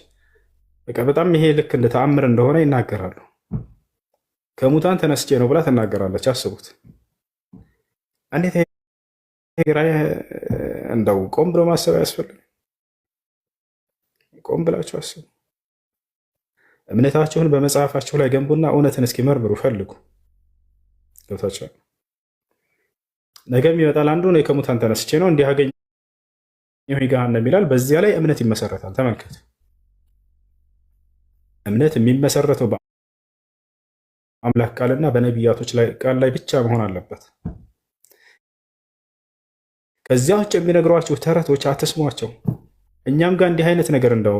[SPEAKER 1] በቃ በጣም ይሄ ልክ እንደ ተአምር እንደሆነ ይናገራሉ። ከሙታን ተነስቼ ነው ብላ ትናገራለች። አስቡት እንዴት ግራኝ እንደው ቆም ብሎ ማሰብ ያስፈልግ። ቆም ብላችሁ አስቡ። እምነታችሁን በመጽሐፋችሁ ላይ ገንቡና እውነትን እስኪ መርምሩ፣ ፈልጉ። ገብታችኋል? ነገም ይመጣል አንዱ ነው ከሙታን ተነስቼ ነው እንዲህ አገኘሁ ገሃነም ይላል። በዚያ ላይ እምነት ይመሰረታል። ተመልከቱ። እምነት የሚመሰረተው በአምላክ ቃልና በነቢያቶች ቃል ላይ ብቻ መሆን አለበት። ከዚያ ውጭ የሚነግሯችሁ ተረቶች አትስሟቸው። እኛም ጋር እንዲህ አይነት ነገር እንደው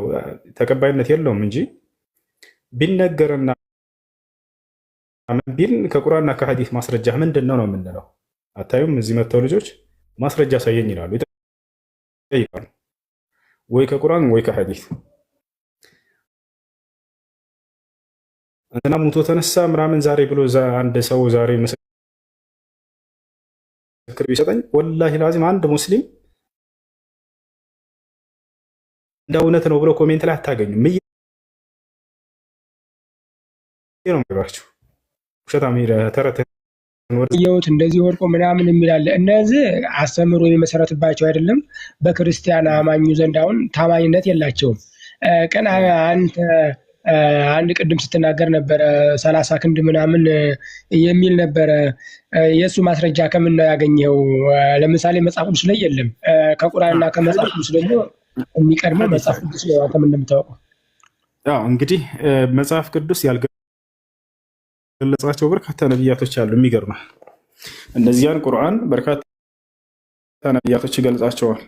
[SPEAKER 1] ተቀባይነት የለውም እንጂ ቢነገርና ቢል ከቁርአንና ከሐዲስ ማስረጃ ምንድን ነው የምንለው? አታዩም? እዚህ መጥተው ልጆች ማስረጃ ሳየኝ ይላሉ፣ ይጠይቃሉ። ወይ ከቁርአን ወይ ከሐዲስ እንትና ሙቶ ተነሳ ምናምን ዛሬ ብሎ አንድ ሰው ዛሬ ምስክር ቢሰጠኝ ወላሂ ላዚም አንድ ሙስሊም እንደ እውነት ነው ብሎ ኮሜንት ላይ አታገኙም። ነው የሚባችሁ ውሸታም ተረት
[SPEAKER 6] ይወት እንደዚህ ወርቆ ምናምን የሚላለ እነዚህ አስተምሮ የሚመሰረትባቸው አይደለም። በክርስቲያን አማኙ ዘንድ አሁን ታማኝነት የላቸውም። ቀን አንተ አንድ ቅድም ስትናገር ነበረ 30 ክንድ ምናምን የሚል ነበረ። የእሱ ማስረጃ ከምን ነው ያገኘው? ለምሳሌ መጽሐፍ ቅዱስ ላይ የለም። ከቁርአንና ከመጽሐፍ ቅዱስ ደግሞ የሚቀድመው መጽሐፍ ቅዱስ ነው። አንተም እንደምታውቀው
[SPEAKER 1] እንግዲህ መጽሐፍ ቅዱስ ያልገለጻቸው በርካታ ነቢያቶች አሉ። የሚገርመው እነዚያን ቁርአን በርካታ ነቢያቶች ይገልጻቸዋል፣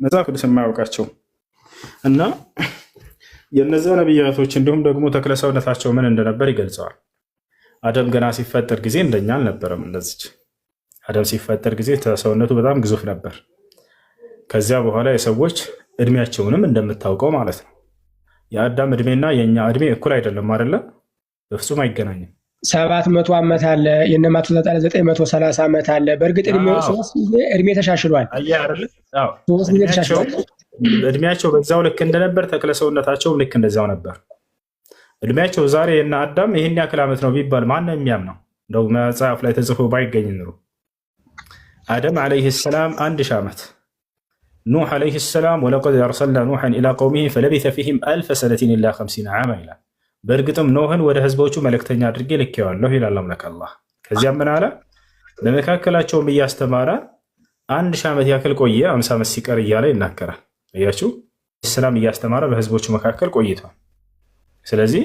[SPEAKER 1] መጽሐፍ ቅዱስ የማያውቃቸው እና የነዚያ ነቢያቶች እንዲሁም ደግሞ ተክለ ሰውነታቸው ምን እንደነበር ይገልጸዋል። አደም ገና ሲፈጠር ጊዜ እንደኛ አልነበረም። እንደዚች አደም ሲፈጠር ጊዜ ሰውነቱ በጣም ግዙፍ ነበር። ከዚያ በኋላ የሰዎች እድሜያቸውንም እንደምታውቀው ማለት ነው። የአዳም እድሜና የእኛ እድሜ እኩል አይደለም አይደለ? በፍጹም አይገናኝም።
[SPEAKER 6] 700 ዓመት አለ፣ የነማቱ 930 ዓመት አለ። በእርግጥ ሶስት ጊዜ እድሜ ተሻሽሏል። ሶስት ጊዜ ተሻሽሏል።
[SPEAKER 1] እድሜያቸው በዛው ልክ እንደነበር ተክለ ሰውነታቸውም ልክ እንደዛው ነበር። እድሜያቸው ዛሬ የእነ አዳም ይህን ያክል ዓመት ነው ቢባል ማን የሚያምነው? እንደው መጽሐፍ ላይ ተጽፎ ባይገኝ ኑሮ አደም ዓለይህ ሰላም 1000 ዓመት፣ ኑሕ ዓለይህ ሰላም ወለቀድ አርሰልና ኑሐን ኢላ ቀውሚሂ ፈለቢተ ፊህም 1000 ሰነቲን ኢላ 50 ዓማ ይላል። በእርግጥም ኖህን ወደ ህዝቦቹ መልእክተኛ አድርጌ ልኬዋለሁ ይላል አምላክ አላህ። ከዚያም ምን አለ? በመካከላቸውም እያስተማረ 1000 ዓመት ያክል ቆየ፣ 50 ዓመት ሲቀር እያለ ይናገራል። እያችሁ ሰላም እያስተማረ በህዝቦቹ መካከል ቆይቷል። ስለዚህ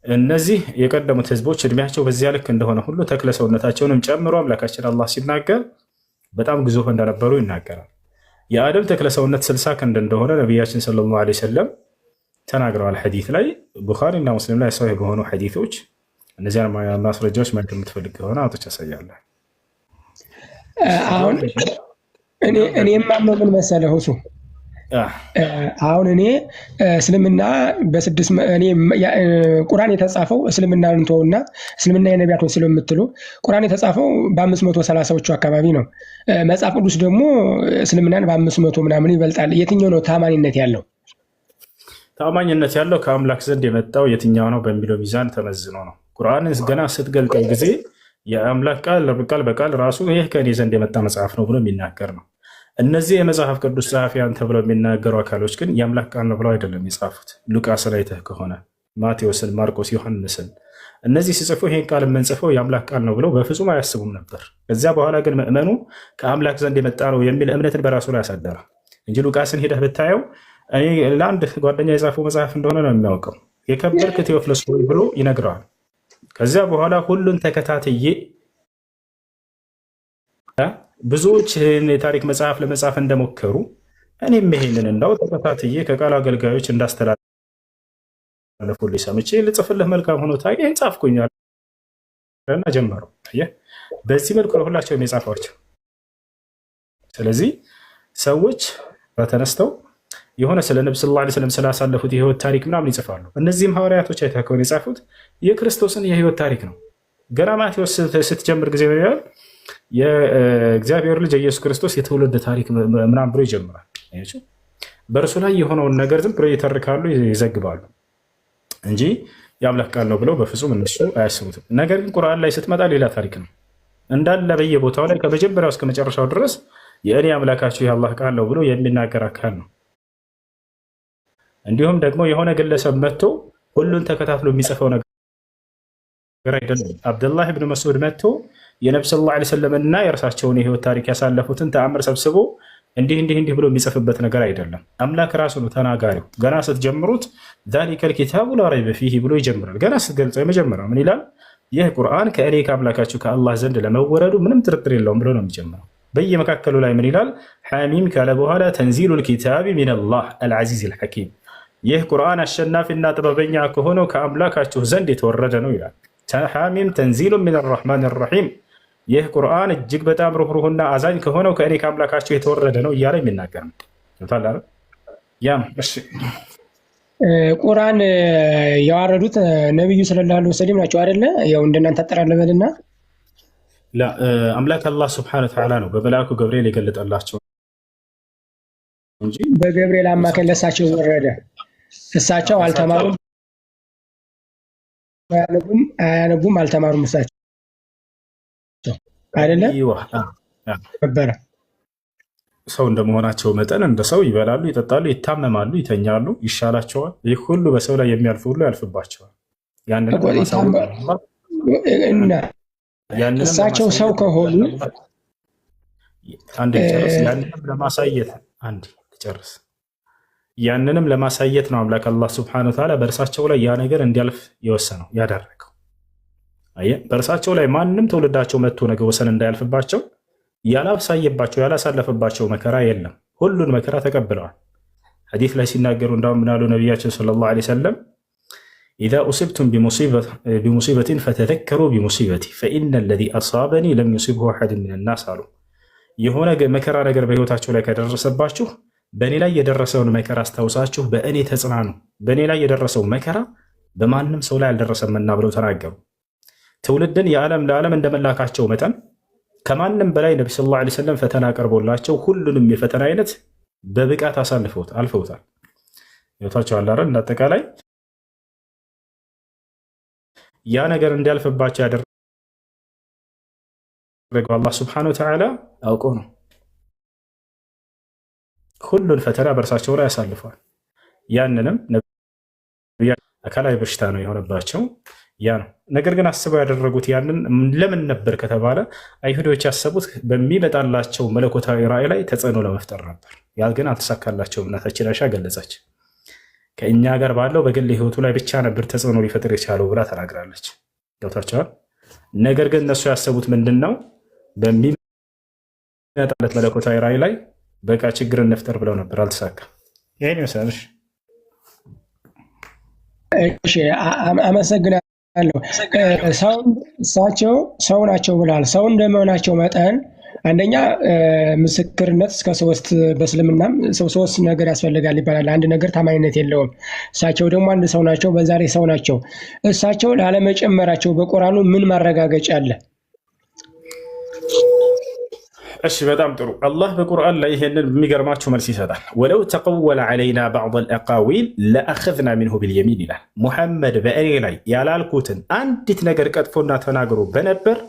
[SPEAKER 1] እነዚህ የቀደሙት ህዝቦች እድሜያቸው በዚያ ልክ እንደሆነ ሁሉ ተክለ ሰውነታቸውንም ጨምሮ አምላካችን አላህ ሲናገር በጣም ግዙፍ እንደነበሩ ይናገራል። የአደም ተክለ ሰውነት 60 ክንድ እንደሆነ ነቢያችን ሰለላሁ ዐለይሂ ወሰለም ተናግረዋል። ሐዲስ ላይ ቡኻሪ እና ሙስሊም ላይ ሰሒህ በሆኑ ሐዲሶች እነዚያን ማስረጃዎች ማየት የምትፈልግ ከሆነ አውጥቼ አሳያለሁ።
[SPEAKER 6] አሁን እኔ የማምነው ምን መሰለህ ሁሱ፣ አሁን እኔ እስልምና ቁርአን የተጻፈው እስልምና እንተውና እስልምና የነቢያቶች ስለምትሉ ቁርአን የተጻፈው በ530ዎቹ አካባቢ ነው። መጽሐፍ ቅዱስ ደግሞ እስልምናን በ500 ምናምን ይበልጣል። የትኛው ነው ታማኝነት ያለው?
[SPEAKER 1] ታማኝነት ያለው ከአምላክ ዘንድ የመጣው የትኛው ነው በሚለው ሚዛን ተመዝኖ ነው። ቁርአንን ገና ስትገልጠው ጊዜ የአምላክ ቃል በቃል ራሱ ይህ ከእኔ ዘንድ የመጣ መጽሐፍ ነው ብሎ የሚናገር ነው። እነዚህ የመጽሐፍ ቅዱስ ጸሐፊያን ተብለው የሚናገሩ አካሎች ግን የአምላክ ቃል ነው ብለው አይደለም የጻፉት። ሉቃስን አይተህ ከሆነ ማቴዎስን፣ ማርቆስ፣ ዮሐንስን እነዚህ ሲጽፉ ይህን ቃል የምንጽፈው የአምላክ ቃል ነው ብለው በፍጹም አያስቡም ነበር። ከዚያ በኋላ ግን ምእመኑ ከአምላክ ዘንድ የመጣ ነው የሚል እምነትን በራሱ ላይ ያሳደረ እንጂ ሉቃስን ሄደህ ብታየው እኔ ለአንድ ጓደኛ የጻፈው መጽሐፍ እንደሆነ ነው የሚያውቀው። የከበርክ ቴዎፍሎስ ብሎ ይነግረዋል። ከዚያ በኋላ ሁሉን ተከታትዬ ብዙዎች የታሪክ መጽሐፍ ለመጻፍ እንደሞከሩ እኔም ይሄንን እንዳው ተከታትዬ ከቃል አገልጋዮች እንዳስተላለፉልኝ ሰምቼ ልጽፍልህ መልካም ሆኖ ታየኝ ጻፍኩኛል እና ጀመረው። በዚህ መልኩ ለሁላቸውም የጻፏቸው። ስለዚህ ሰዎች በተነስተው የሆነ ስለ ነብዩ ሰለላሁ ዐለይሂ ወሰለም ስላሳለፉት የህይወት ታሪክ ምናምን ይጽፋሉ። እነዚህም ሐዋርያቶች አይተህ ከሆነ የጻፉት የክርስቶስን የህይወት ታሪክ ነው። ገና ማቴዎስ ስትጀምር ጊዜ ነው የእግዚአብሔር ልጅ የኢየሱስ ክርስቶስ የትውልድ ታሪክ ምናምን ብሎ ይጀምራል። በእርሱ ላይ የሆነውን ነገር ዝም ብሎ ይተርካሉ፣ ይዘግባሉ እንጂ የአምላክ ቃል ነው ብለው በፍጹም እነሱ አያስቡትም። ነገር ግን ቁርአን ላይ ስትመጣ ሌላ ታሪክ ነው እንዳለ በየቦታው ላይ ከመጀመሪያው እስከ መጨረሻው ድረስ የእኔ አምላካችሁ የአላህ ቃል ነው ብሎ የሚናገር አካል ነው። እንዲሁም ደግሞ የሆነ ግለሰብ መጥቶ ሁሉን ተከታትሎ የሚጽፈው ነገር አይደለም። አብደላህ ብን መስዑድ መጥቶ የነብዩ ሰለላሁ ዐለይሂ ወሰለም እና የእርሳቸውን የህይወት ታሪክ ያሳለፉትን ተአምር ሰብስቦ እንዲህ ብሎ የሚጽፍበት ነገር አይደለም። አምላክ ራሱ ነው ተናጋሪው። ገና ስትጀምሩት ዛሊከል ኪታቡ ላ ረይበ ፊህ ብሎ ይጀምራል። ገና ስትገልጸው የመጀመሪያው ምን ይላል? ይህ ቁርአን ከእኔ ከአምላካችሁ ከአላህ ዘንድ ለመወረዱ ምንም ጥርጥር የለውም ብሎ ነው የሚጀምረው። በየመካከሉ ላይ ምን ይላል? ሐሚም ካለ በኋላ ተንዚሉል ኪታቢ ሚነላህ አልዓዚዚል ሐኪም፣ ይህ ቁርአን አሸናፊና ጥበበኛ ከሆነው ከአምላካችሁ ዘንድ የተወረደ ነው ይላል። ሐሚም ተንዚሉ ሚን አርረሕማን አርረሒም፣ ይህ ቁርአን እጅግ በጣም ሩህሩህና አዛኝ ከሆነው ከእኔ ከአምላካችሁ የተወረደ ነው እያለ የሚናገር ነው። ቁርአን
[SPEAKER 6] ያወረዱት ነቢዩ ሰለላሁ ዐለይሂ ወሰለም ናቸው አይደለ? ያው እንደናንተ አጠራር ልበልና
[SPEAKER 1] አምላክ አላህ ሱብሓነሁ ወተዓላ ነው በመልአኩ ገብርኤል የገለጠላቸው እንጂ
[SPEAKER 6] በገብርኤል አማካኝ ለእሳቸው ወረደ። እሳቸው አልተማሩም፣ አያነቡም፣ አልተማሩም። እሳቸው አይደለ ነበረ።
[SPEAKER 1] ሰው እንደመሆናቸው መጠን እንደ ሰው ይበላሉ፣ ይጠጣሉ፣ ይታመማሉ፣ ይተኛሉ፣ ይሻላቸዋል። ይህ ሁሉ በሰው ላይ የሚያልፍ ሁሉ ያልፍባቸዋል።
[SPEAKER 6] እሳቸው ሰው ከሆኑ
[SPEAKER 1] ያንንም ለማሳየት ነው አምላክ አላህ ሱብሓነሁ ወተዓላ በእርሳቸው ላይ ያ ነገር እንዲያልፍ የወሰነው ያደረገው። በእርሳቸው ላይ ማንም ትውልዳቸው መጥቶ ነገር ወሰን እንዳያልፍባቸው ያላሳየባቸው ያላሳለፈባቸው መከራ የለም። ሁሉን መከራ ተቀብለዋል። ሐዲስ ላይ ሲናገሩ እንዳውም ምናሉ ነቢያችን ሰለላሁ ዐለይሂ ወሰለም ኢዛ ኡሲብቱም ቢሙሲበቲን ፈተዘከሩ ቢሙሲበቲ ፈኢነ ለዚ አሳበኒ ለም ዩሲብሁ አሐድን ሚነናስ አሉ። የሆነ መከራ ነገር በህይወታቸው ላይ ከደረሰባችሁ በእኔ ላይ የደረሰውን መከራ አስታውሳችሁ በእኔ ተጽናኑ። በእኔ ላይ የደረሰው መከራ በማንም ሰው ላይ አልደረሰምና ብለው ተናገሩ። ትውልድን የዓለም ለዓለም እንደመላካቸው መጠን ከማንም በላይ ነቢ ሰለላሁ ዐለይሂ ወሰለም ፈተና ቀርቦላቸው ሁሉንም የፈተና አይነት በብቃት አልፈውታል። ህይወታቸው አላረ እንዳጠቃላይ ያ ነገር እንዲያልፍባቸው ያደረገው አላህ ሱብሓነሁ ወተዓላ አውቆ ነው። ሁሉን ፈተና በእርሳቸው ላይ ያሳልፈዋል። ያንንም አካላዊ በሽታ ነው የሆነባቸው ያ ነው። ነገር ግን አስበው ያደረጉት ያንን ለምን ነበር ከተባለ አይሁዶች ያሰቡት በሚመጣላቸው መለኮታዊ ራእይ ላይ ተጽዕኖ ለመፍጠር ነበር። ያ ግን አልተሳካላቸውም። እናታችን አይሻ ገለጸች። ከእኛ ጋር ባለው በግል ህይወቱ ላይ ብቻ ነበር ተጽዕኖ ሊፈጥር የቻለው ብላ ተናግራለች። ገብታችኋል? ነገር ግን እነሱ ያሰቡት ምንድን ነው? በሚመጣለት መለኮታዊ ራእይ ላይ በቃ ችግር እንፍጠር ብለው ነበር። አልተሳካም። ይሄን ይመስላል።
[SPEAKER 6] እሺ አመሰግናለሁ። እሳቸው ሰው ናቸው ብለዋል። ሰው እንደመሆናቸው መጠን አንደኛ ምስክርነት እስከ 3 በእስልምናም ሰው 3 ነገር ያስፈልጋል ይባላል። አንድ ነገር ታማኝነት የለውም። እሳቸው ደግሞ አንድ ሰው ናቸው፣ በዛ ላይ ሰው ናቸው። እሳቸው ላለመጨመራቸው በቁርአኑ ምን ማረጋገጫ አለ?
[SPEAKER 1] እሺ በጣም ጥሩ። አላህ በቁርአን ላይ ይሄንን የሚገርማችሁ መልስ ይሰጣል። ወለው ተቀወለ ዐለይና ባዕድ አልአቃዊል ለአኸዝና ሚንሁ ቢልየሚን ይላል። ሙሐመድ በእኔ ላይ ያላልኩትን አንዲት ነገር ቀጥፎና ተናግሮ በነበር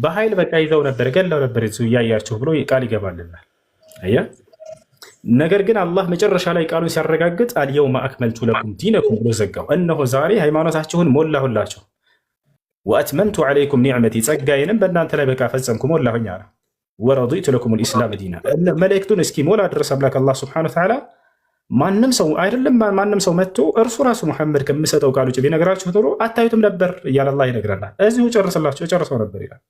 [SPEAKER 1] በኃይል በቃ ይዘው ነበር፣ ገለው ነበር እያያችሁ ብሎ ቃል ይገባልናል። አያ ነገር ግን አላህ መጨረሻ ላይ ቃሉን ሲያረጋግጥ አልየውመ አክመልቱ ለኩም ዲነኩም ብሎ ዘጋው። እነሆ ዛሬ ሃይማኖታችሁን ሞላሁላችሁ፣ ወአትመምቱ ዐለይኩም ኒዕመቲ ጸጋዬንም በእናንተ ላይ በቃ ፈጸምኩ ሞላሁኝ አለ። ወረዲቱ ለኩም ልኢስላም ዲና። መልእክቱን እስኪ ሞላ ድረስ አምላክ አላህ ሱብሓነሁ ወተዓላ ማንም ሰው አይደለም ማንም ሰው መጥቶ እርሱ ራሱ ሙሐመድ ከምሰጠው ቃል ውጭ ቢነግራችሁ ቶሎ አታዩትም ነበር እያለ አላህ ይነግረናል። እዚሁ ጨርሰው ነበር ይላል።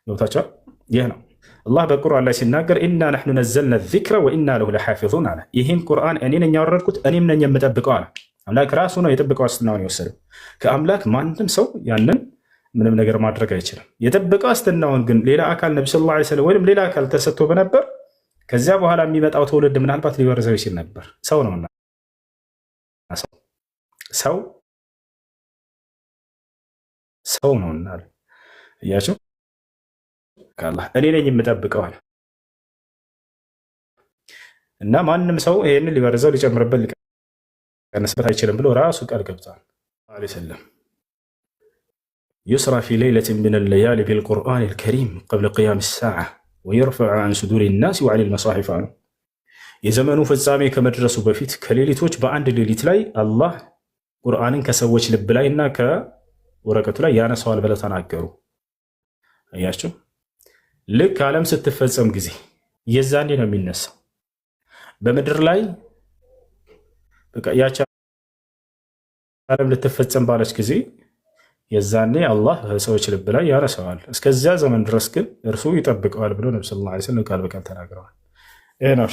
[SPEAKER 1] ገብታችኋል? ይህ ነው አላህ በቁርአን ላይ ሲናገር ኢና ነሕኑ ነዘልና ዚክረ ወኢና ለሁ ለሓፊዙን አለ። ይህን ቁርአን እኔ ነኝ ያወረድኩት እኔም ነኝ የምጠብቀው አለ። አምላክ ራሱ ነው የጥበቃ ዋስትናውን የወሰደው። ከአምላክ ማንም ሰው ያንን ምንም ነገር ማድረግ አይችልም። የጠበቀ ዋስትናውን ግን ሌላ አካል ነቢ ሰለላሁ ዐለይሂ ወሰለም ወይም ሌላ አካል ተሰጥቶ በነበር ከዚያ በኋላ የሚመጣው ትውልድ ምናልባት ሊበርዘው ይችል ነበር። ሰው ነውና ሰው ነውና እያቸው ከአላህ እኔ ነኝ የምጠብቀው አለ እና ማንም ሰው ይሄንን ሊበርዘው ሊጨምርበት ሊቀንስበት አይችልም ብሎ ራሱ ቃል ገብቷል ዐለይሂ ሰላም። يسرى في ليلة من الليالي بالقرآن الكريم قبل قيام الساعة ويرفع عن صدور الناس وعلى المصاحف عنه. የዘመኑ ፍጻሜ ከመድረሱ በፊት ከሌሊቶች በአንድ ሌሊት ላይ አላህ ቁርአንን ከሰዎች ልብ ላይ እና ከወረቀቱ ላይ ያነሳዋል ብለው ተናገሩ። አያችሁ፣ ልክ ዓለም ስትፈጸም ጊዜ የዛኔ ነው የሚነሳው። በምድር ላይ በቃ ያቺ ዓለም ልትፈጸም ባለች ጊዜ የዛኔ አላህ በሰዎች ልብ ላይ ያነሳዋል። እስከዚያ ዘመን ድረስ ግን እርሱ ይጠብቀዋል ብሎ ነብዩ ሰለላሁ ዐለይሂ ወሰለም ቃል በቃል ተናግረዋል። ይሄ ነው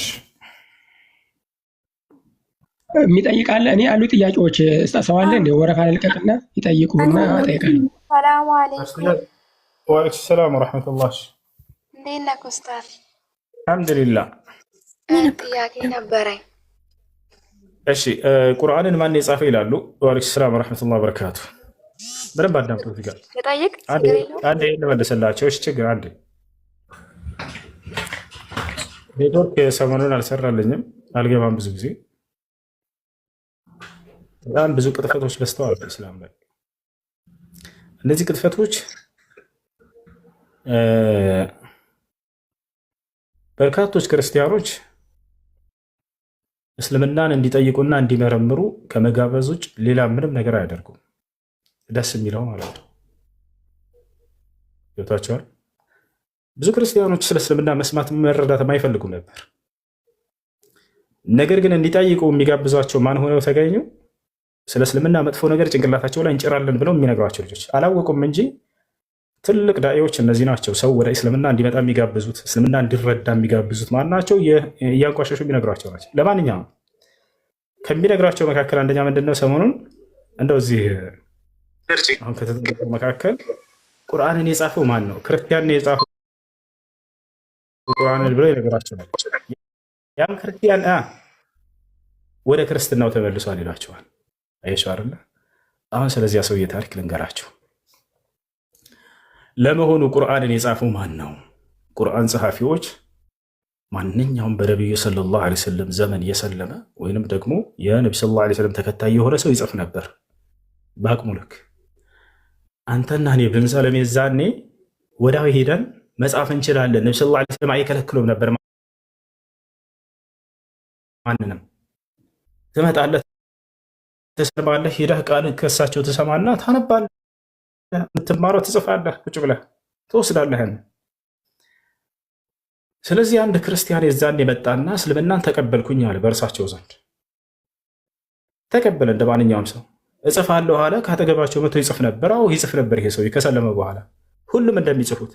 [SPEAKER 6] የሚጠይቃለ። እኔ አሉ ጥያቄዎች ሰዋለ እንደ ወረፋ ልቀቅና ይጠይቁና ጠይቃለሁ።
[SPEAKER 7] ሰላም አለይኩም።
[SPEAKER 1] ወአለይኩም ሰላም ወራህመቱላህ።
[SPEAKER 7] እንዴት ነህ ኡስታዝ?
[SPEAKER 1] አልሐምዱሊላህ።
[SPEAKER 7] ጥያቄ ነበረኝ።
[SPEAKER 1] እሺ ቁርአንን ማን የጻፈ ይላሉ? ወአለይኩም ሰላም ወራህመቱላህ ወበረካቱ። በደንብ አዳምጡ። እዚህ ጋር አንዴ ልመልስላቸው። እሺ ችግር አንዴ ኔትወርክ ሰሞኑን አልሰራልኝም፣ አልገባም። ብዙ ጊዜ በጣም ብዙ ቅጥፈቶች በዝተዋል በእስላም ላይ። እነዚህ ቅጥፈቶች በርካቶች ክርስቲያኖች እስልምናን እንዲጠይቁና እንዲመረምሩ ከመጋበዝ ውጭ ሌላ ምንም ነገር አያደርጉም። ደስ የሚለው ማለት ነው። ገብቷቸዋል። ብዙ ክርስቲያኖች ስለ እስልምና መስማት መረዳትም አይፈልጉም ነበር። ነገር ግን እንዲጠይቁ የሚጋብዟቸው ማን ሆነው ተገኙ? ስለ እስልምና መጥፎ ነገር ጭንቅላታቸው ላይ እንጭራለን ብለው የሚነግሯቸው ልጆች አላወቁም እንጂ ትልቅ ዳኢዎች እነዚህ ናቸው። ሰው ወደ እስልምና እንዲመጣ የሚጋብዙት፣ እስልምና እንዲረዳ የሚጋብዙት ማን ናቸው? እያንቋሸሹ የሚነግሯቸው ናቸው። ለማንኛውም ከሚነግሯቸው መካከል አንደኛ ምንድነው? ሰሞኑን እንደው እዚህ አሁን ከተጠቀሙ መካከል ቁርአንን የጻፈው ማን ነው? ክርስቲያን የጻፈው ቁርአንን ብለው ይነግራቸዋል። ያም ክርስቲያን ወደ ክርስትናው ተመልሷል ይሏቸዋል። አይሻ አይደለ? አሁን ስለዚያ ሰውዬ ታሪክ ልንገራቸው። ለመሆኑ ቁርአንን የጻፈው ማን ነው? ቁርአን ጸሐፊዎች ማንኛውም በነቢዩ ሰለላሁ ዐለይሂ ወሰለም ዘመን የሰለመ ወይንም ደግሞ የነቢ ሰለላሁ ዐለይሂ ወሰለም ተከታይ የሆነ ሰው ይጽፍ ነበር በአቅሙ ልክ። አንተና እኔ ብንሰለም የዛኔ ወዳው ሄደን መጻፍ እንችላለን። ነቢ ሰለላሁ ዐለይሂ ወሰለም አይከለክሉም ነበር። ማንንም ትመጣለህ፣ ትሰልማለህ፣ ሄደህ ቃል ከሳቸው ትሰማና ታነባለህ፣ የምትማረው ትጽፋለህ፣ ቁጭ ብለህ ትወስዳለህ። ስለዚህ አንድ ክርስቲያን የዛን የመጣና እስልምናን ተቀበልኩኝ አለ። በእርሳቸው ዘንድ ተቀበለ እንደ ማንኛውም ሰው። እጽፋለሁ አለ። ካጠገባቸው መቶ ይጽፍ ነበር። አዎ ይጽፍ ነበር ይሄ ሰው ከሰለመ በኋላ ሁሉም እንደሚጽፉት።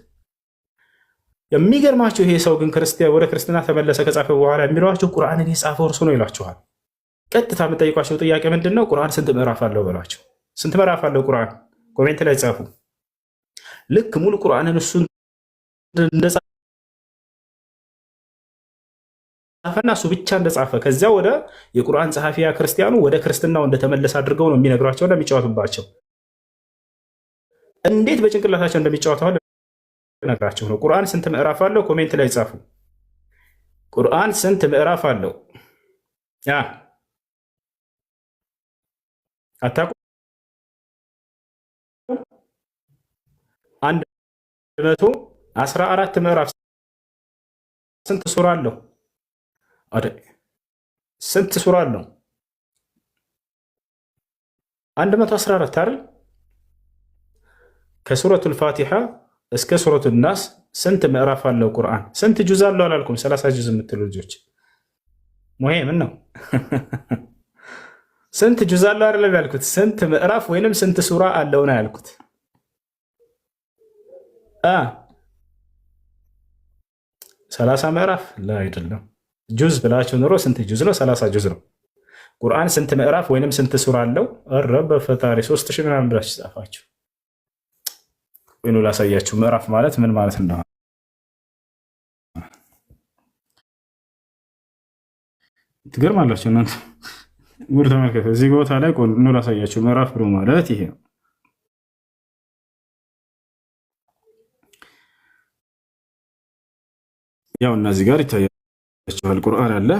[SPEAKER 1] የሚገርማቸው ይሄ ሰው ግን ወደ ክርስትና ተመለሰ ከጻፈ በኋላ የሚሏቸው ቁርአንን የጻፈው እርሱ ነው ይላችኋል። ቀጥታ የምጠይቋቸው ጥያቄ ምንድን ነው? ቁርአን ስንት ምዕራፍ አለው በሏቸው። ስንት ምዕራፍ አለው ቁርአን? ኮሜንት ላይ ጻፉ። ልክ ሙሉ ቁርአንን እሱ እንደጻፈና እሱ ብቻ እንደጻፈ ከዚያ ወደ የቁርአን ጸሐፊያ ክርስቲያኑ ወደ ክርስትናው እንደተመለሰ አድርገው ነው የሚነግሯቸውና የሚጫወቱባቸው። እንዴት በጭንቅላታቸው እንደሚጫወተዋል ነግራቸው ነው። ቁርአን ስንት ምዕራፍ አለው? ኮሜንት ላይ ጻፉ። ቁርአን ስንት ምዕራፍ አለው? አታውቁም? 114 ምዕራፍ። ስንት ሱራ አለው? ስንት ሱራ አለው? 114 አይደል? ከሱረቱል ፋቲሃ እስከ ሱረቱን ናስ ስንት ምዕራፍ አለው ቁርአን? ስንት ጁዝ አለው አላልኩም? 30 ጁዝ የምትሉ ልጆች ምን ነው? ስንት ጁዝ አለው አይደለም ያልኩት፣ ስንት ምዕራፍ ወይንም ስንት ሱራ አለው ነው ያልኩት። 30 ምዕራፍ ላይ አይደለም። ጁዝ ብላችሁ ኑሮ ስንት ጁዝ ነው? 30 ጁዝ ነው። ቁርአን ስንት ምዕራፍ ወይንም ስንት ሱራ አለው? ረበ ፈጣሪ 3000 ምናምን ብላችሁ ጻፋችሁ። ወይኑ ላሳያችሁ ምዕራፍ ማለት ምን ማለት እንደሆነ። ትገርማላችሁ እናንተ። ጉድ ተመልከቱ። እዚህ ቦታ ላይ ቆንጆ ላሳያችሁ። ምዕራፍ ብሎ ማለት ይሄ ነው። ያው እና እዚህ ጋር ይታያችኋል። ቁርአን አለ።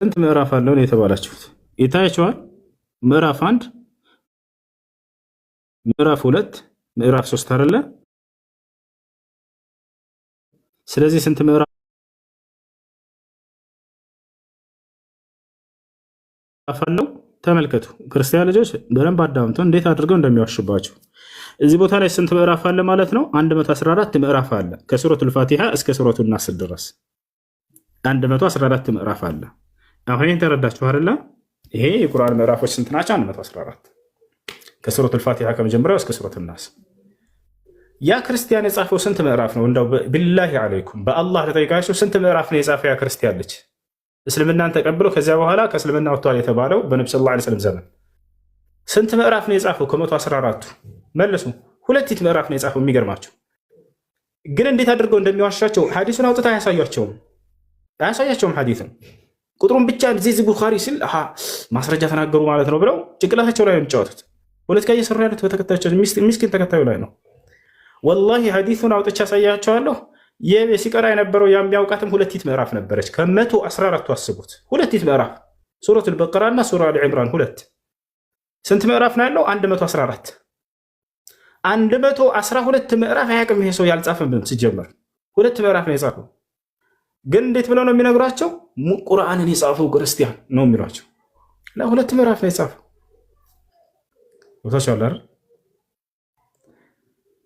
[SPEAKER 1] ስንት ምዕራፍ አለው ነው የተባላችሁት? ይታያችኋል። ምዕራፍ 1 ምዕራፍ 2 ምዕራፍ 3 አይደለ? ስለዚህ ስንት ምዕራፍ አለው? ተመልከቱ። ክርስቲያን ልጆች በደንብ አዳምጡ እንዴት አድርገው እንደሚዋሽባቸው። እዚህ ቦታ ላይ ስንት ምዕራፍ አለ ማለት ነው? 114 ምዕራፍ አለ። ከሱረቱል ፋቲሃ እስከ ሱረቱን ናስ ድረስ 114 ምዕራፍ አለ። አሁን ተረዳችሁ አይደለ? ይሄ የቁርአን ምዕራፎች ስንት ናቸው? 114 ከሱረቱል ፋቲሃ ከመጀመሪያው እስከ ሱረቱን ናስ። ያ ክርስቲያን የጻፈው ስንት ምዕራፍ ነው? እንደው ቢላሂ አለይኩም በአላህ ተጠይቃችሁ ስንት ምዕራፍ ነው የጻፈው ያ ክርስቲያን ልጅ? እስልምናን ተቀብሎ ከዚያ በኋላ ከእስልምና ወጥቷል የተባለው በነብዩ ሰለላሁ ዐለይሂ ወሰለም ዘመን ስንት ምዕራፍ ነው የጻፈው? ከ114ቱ መልሱ። 2 ምዕራፍ ነው የጻፈው። የሚገርማቸው ግን እንዴት አድርገው እንደሚዋሻቸው ሐዲሱን አውጥታ አያሳያቸውም። ሐዲሱን ቁጥሩን ብቻ እዚህ ቡኻሪ ሲል ማስረጃ ተናገሩ ማለት ነው ብለው ጭንቅላታቸው ላይ ነው የሚጫወቱት። ፖለቲካ እየሰሩ ያሉት በተከታዮቻቸው ምስኪን ተከታዩ ላይ ነው። ወላሂ ሐዲሱን አውጥቻ ያሳያቸዋለሁ። ሲቀራ የነበረው የሚያውቃትም 2 ምዕራፍ ነበረች። ከ114ቱ አስቡት። 2 ምዕራፍ ሱረቱል በቀራ እና ሱራ አሊ ዒምራን 2 ስንት ምዕራፍ ነው ያለው? 114 112 ምዕራፍ አያውቅም ይሄ ሰው ያልጻፈብን ሲጀመር 2 ምዕራፍ ነው የጻፈው። ግን እንዴት ብለው ነው የሚነግሯቸው? ቁርአንን የጻፈው ክርስቲያን ነው የሚሏቸው። ላ 2 ምዕራፍ ነው የጻፈው። ወታቻለ አይደል?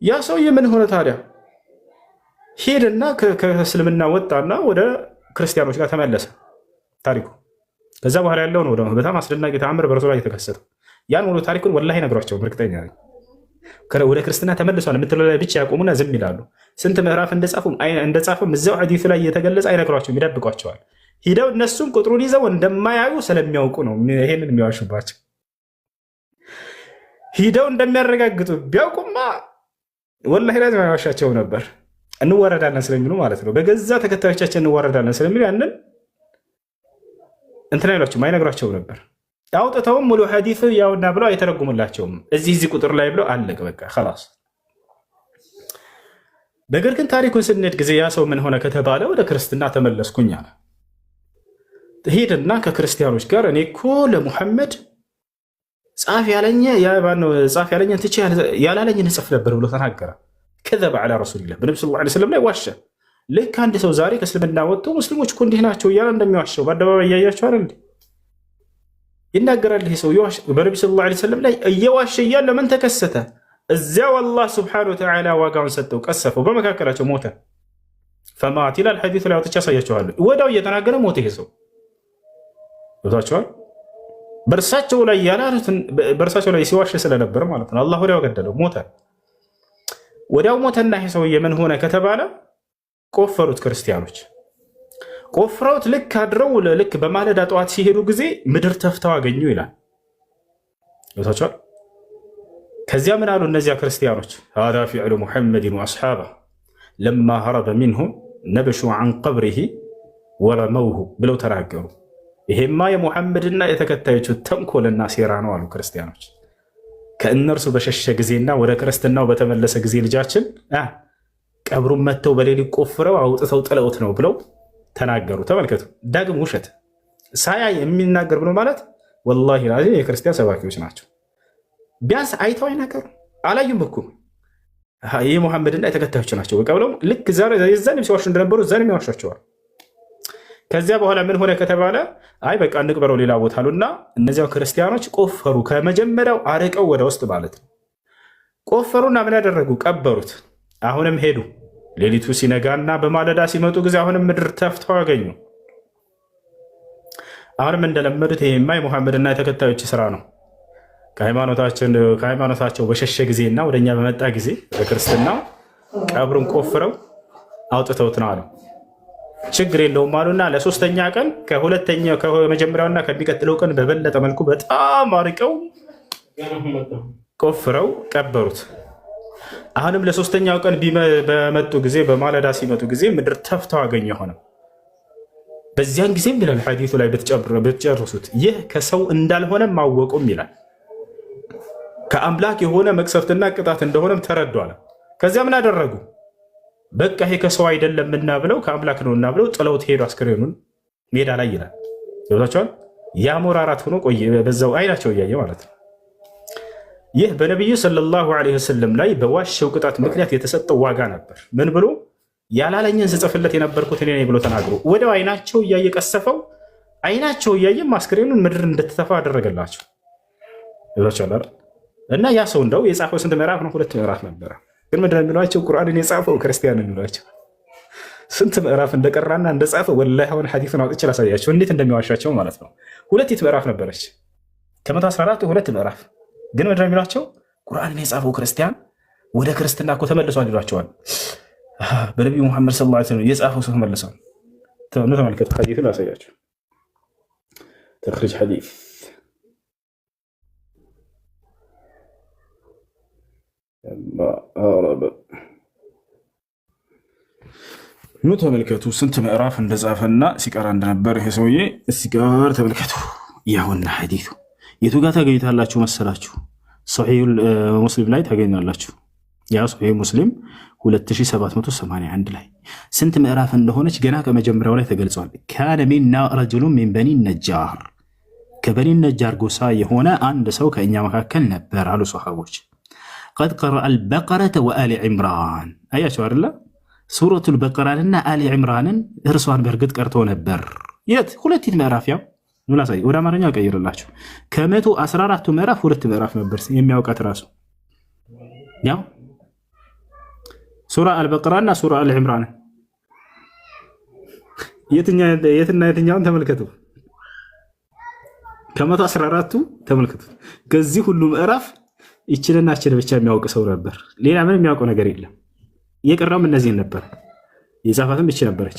[SPEAKER 1] ያ ሰውዬ ምን ሆነ ታዲያ? ሄደና ከእስልምና ወጣና ወደ ክርስቲያኖች ጋር ተመለሰ ታሪኩ። ከዛ በኋላ ያለው ነው ደግሞ በጣም አስደናቂ ተአምር በረሱ ላይ የተከሰተው። ያን ሙሉ ታሪኩን ወላሂ ነግሯቸው እርግጠኛ ነኝ። ወደ ክርስትና ተመልሷል የምትለው ላይ ብቻ ያቆሙና ዝም ይላሉ። ስንት ምዕራፍ እንደጻፉም እዛው ሐዲሱ ላይ እየተገለጸ አይነግሯቸውም፣ ይደብቋቸዋል። ሂደው እነሱም ቁጥሩን ይዘው እንደማያዩ ስለሚያውቁ ነው ይሄንን የሚዋሹባቸው። ሂደው እንደሚያረጋግጡ ቢያውቁማ ወላሂ ላይ ያዋሻቸው ነበር። እንወረዳለን ስለሚሉ ማለት ነው። በገዛ ተከታዮቻችን እንወረዳለን ስለሚሉ ያንን እንትን አይሏቸውም፣ አይነግሯቸውም ነበር። አውጥተውም ሙሉ ሐዲስ ያውና ብለው አይተረጉምላቸውም። እዚህ ቁጥር ላይ ብለው አለቀ በቃ خلاص። ነገር ግን ታሪኩን ስንሄድ ጊዜ ያ ሰው ምን ሆነ ከተባለ ወደ ክርስትና ተመለስኩኝ አለ። ሄድና ከክርስቲያኖች ጋር እኔ እኮ ለሙሐመድ ጻፍ ያለኝ ትቼ ያላለኝን እጽፍ ነበር ብሎ ተናገረ። ከዘበ ዐላ ረሱሊላህ በነብዩ ሰለላሁ ዐለይሂ ወሰለም ላይ ዋሸ። ልክ አንድ ሰው ዛሬ ከእስልምና ወጥቶ ሙስሊሞች እኮ እንዲህ ናቸው እያለ እንደሚዋሸው በአደባባይ እያያቸው አይደል ይናገራል። ይሄ ሰው በነብዩ ሰለላሁ ዐለይሂ ወሰለም ላይ እየዋሸ እያለ ምን ተከሰተ? እዚያው አላህ ሱብሓነሁ ወተዓላ ዋጋውን ሰጠው፣ ቀሰፈው፣ በመካከላቸው ሞተ። ፈማት ይላል ሐዲሱ ላይ አውጥቼ አሳያቸዋለሁ። ወዲያው እየተናገረ ሞተ። ይሄ ሰው ቦታቸዋል በእርሳቸው ላይ ያላሉትን በእርሳቸው ላይ ሲዋሽ ስለነበር ማለት ነው። አላህ ወዲያው ገደለው፣ ሞተ። ወዲያው ሞተና ይሄ ሰውዬ ምን ሆነ ከተባለ ቆፈሩት ክርስቲያኖች። ቆፍረውት ልክ አድረው ልክ በማለዳ ጠዋት ሲሄዱ ጊዜ ምድር ተፍተው አገኙ ይላል። ቦታቸዋል ከዚያ ምን አሉ እነዚያ ክርስቲያኖች? ሃዛ ፊዕሉ ሙሐመድን ወአስሓበህ ለማ ሀረበ ሚንሁ ነብሹ ዐን ቀብሪሂ ወረመውሁ ብለው ተናገሩ። ይሄማ የሙሐመድና የተከታዮቹ ተንኮልና ሴራ ነው አሉ ክርስቲያኖች። ከእነርሱ በሸሸ ጊዜና ወደ ክርስትናው በተመለሰ ጊዜ ልጃችን ቀብሩን መጥተው በሌሊት ቆፍረው አውጥተው ጥለውት ነው ብለው ተናገሩ። ተመልከቱ፣ ዳግም ውሸት ሳያይ የሚናገር ብሎ ማለት ወላሂ ላዚም የክርስቲያን ሰባኪዎች ናቸው። ቢያንስ አይተው አይናገሩ፣ አላዩም እኮ ይህ ሙሐመድና የተከታዮች ናቸው በቃ ብለው ልክ የዛኔም ሲዋሹ እንደነበሩ ዛኔም ያዋሿቸዋል። ከዚያ በኋላ ምን ሆነ ከተባለ አይ በቃ እንቅበረው ሌላ ቦታ አሉና እነዚያው ክርስቲያኖች ቆፈሩ። ከመጀመሪያው አርቀው ወደ ውስጥ ማለት ነው ቆፈሩና ምን ያደረጉ? ቀበሩት። አሁንም ሄዱ። ሌሊቱ ሲነጋና በማለዳ ሲመጡ ጊዜ አሁንም ምድር ተፍተው አገኙ። አሁንም እንደለመዱት ይሄማ የሙሐመድና የተከታዮች ስራ ነው፣ ከሃይማኖታቸው በሸሸ ጊዜና ወደኛ በመጣ ጊዜ በክርስትና ቀብሩን ቆፍረው አውጥተውት ነው አሉ። ችግር የለውም አሉና ለሶስተኛ ቀን ከመጀመሪያውና ከሚቀጥለው ቀን በበለጠ መልኩ በጣም አርቀው ቆፍረው ቀበሩት። አሁንም ለሶስተኛው ቀን በመጡ ጊዜ በማለዳ ሲመጡ ጊዜ ምድር ተፍተው አገኘ ሆነ። በዚያን ጊዜም ይላል ሐዲሱ ላይ ብትጨርሱት ይህ ከሰው እንዳልሆነ ማወቁም ይላል ከአምላክ የሆነ መቅሰፍትና ቅጣት እንደሆነም ተረዷል። ከዚያ ምን አደረጉ? በቃ ይሄ ከሰው አይደለምና ብለው ከአምላክ ነውና ብለው ጥለውት ሄዱ። አስክሬኑን ሜዳ ላይ ይላል ይወታቸዋል። የአሞራ አራት ሆኖ ቆየ፣ በዛው አይናቸው እያየ ማለት ነው። ይህ በነቢዩ ሰለላሁ ዐለይሂ ወሰለም ላይ በዋሸው ቅጣት ምክንያት የተሰጠው ዋጋ ነበር። ምን ብሎ? ያላለኝን ስጽፍለት የነበርኩት እኔ ነኝ ብሎ ተናግሮ ወዲያው አይናቸው እያየ ቀሰፈው። አይናቸው እያየ አስክሬኑን ምድር እንድትተፋ አደረገላቸው ይወታቸዋል። እና ያ ሰው እንደው የጻፈው ስንት ምዕራፍ ነው? 2 ምዕራፍ ነበረ። ግን ምንድን ነው የሚሏቸው? ቁርአንን የጻፈው ክርስቲያን የሚሏቸው ስንት ምዕራፍ እንደቀራና እንደጻፈው ወላሂ አሁን ሐዲሱን አውጥቼ ላሳያቸው እንዴት እንደሚዋሻቸው ማለት ነው። 2 ምዕራፍ ነበረች ከ114 2 ምዕራፍ። ግን ምንድን ነው የሚሏቸው? ቁርአንን የጻፈው ክርስቲያን ወደ ክርስትና እኮ ተመልሷል ይሏቸዋል። በነቢዩ ሙሐመድ ሰለላሁ ዐለይሂ ወሰለም የጻፈው ሰው ተመልሷል። ተመልከቱ፣ ሐዲሱን ላሳያቸው። ተኽሪጅ ሐዲስ ኑ ተመልከቱ ስንት ምዕራፍ እንደጻፈና ሲቀራ እንደነበር ይሄ ሰውዬ። እስቲ ጋር ተመልከቱ። ያውና ሐዲሱ የቱ ጋር ታገኙታላችሁ መሰላችሁ? ሶሒህ ሙስሊም ላይ ታገኛላችሁ። ያ ሶሒህ ሙስሊም 2781 ላይ ስንት ምዕራፍ እንደሆነች ገና ከመጀመሪያው ላይ ተገልጿል። ካነ ሚና ረጅሉን ሚን በኒ ነጃር፣ ከበኒ ነጃር ጎሳ የሆነ አንድ ሰው ከእኛ መካከል ነበር አሉ ሰሃቦች። ቀድ ቀረአ አልበቀረተ ወአሊ ዒምራን። አያቸው አይደለ?
[SPEAKER 3] ሱረቱል በቀራንና አሊ ዕምራንን እርሷን በእርግጥ ቀርቶ ነበር። የት ሁለቲት ምዕራፍ ያው ኑላሳይ ወደ አማርኛ ቀይርላችሁ። ከ114ቱ ምዕራፍ ሁለት ምዕራፍ ነበር የሚያውቃት ራሱ ያው ሱራ አልበቀራና ሱራ አሊ ዕምራን የትና የትኛውን ተመልከቱ። ከ114ቱ ተመልከቱ። ከዚህ ሁሉ ምዕራፍ ይችልና እችን ብቻ የሚያውቅ ሰው ነበር። ሌላ ምንም የሚያውቀው ነገር የለም። የቀራም እነዚህን ነበር። የጻፋትም ብቻ ነበረች።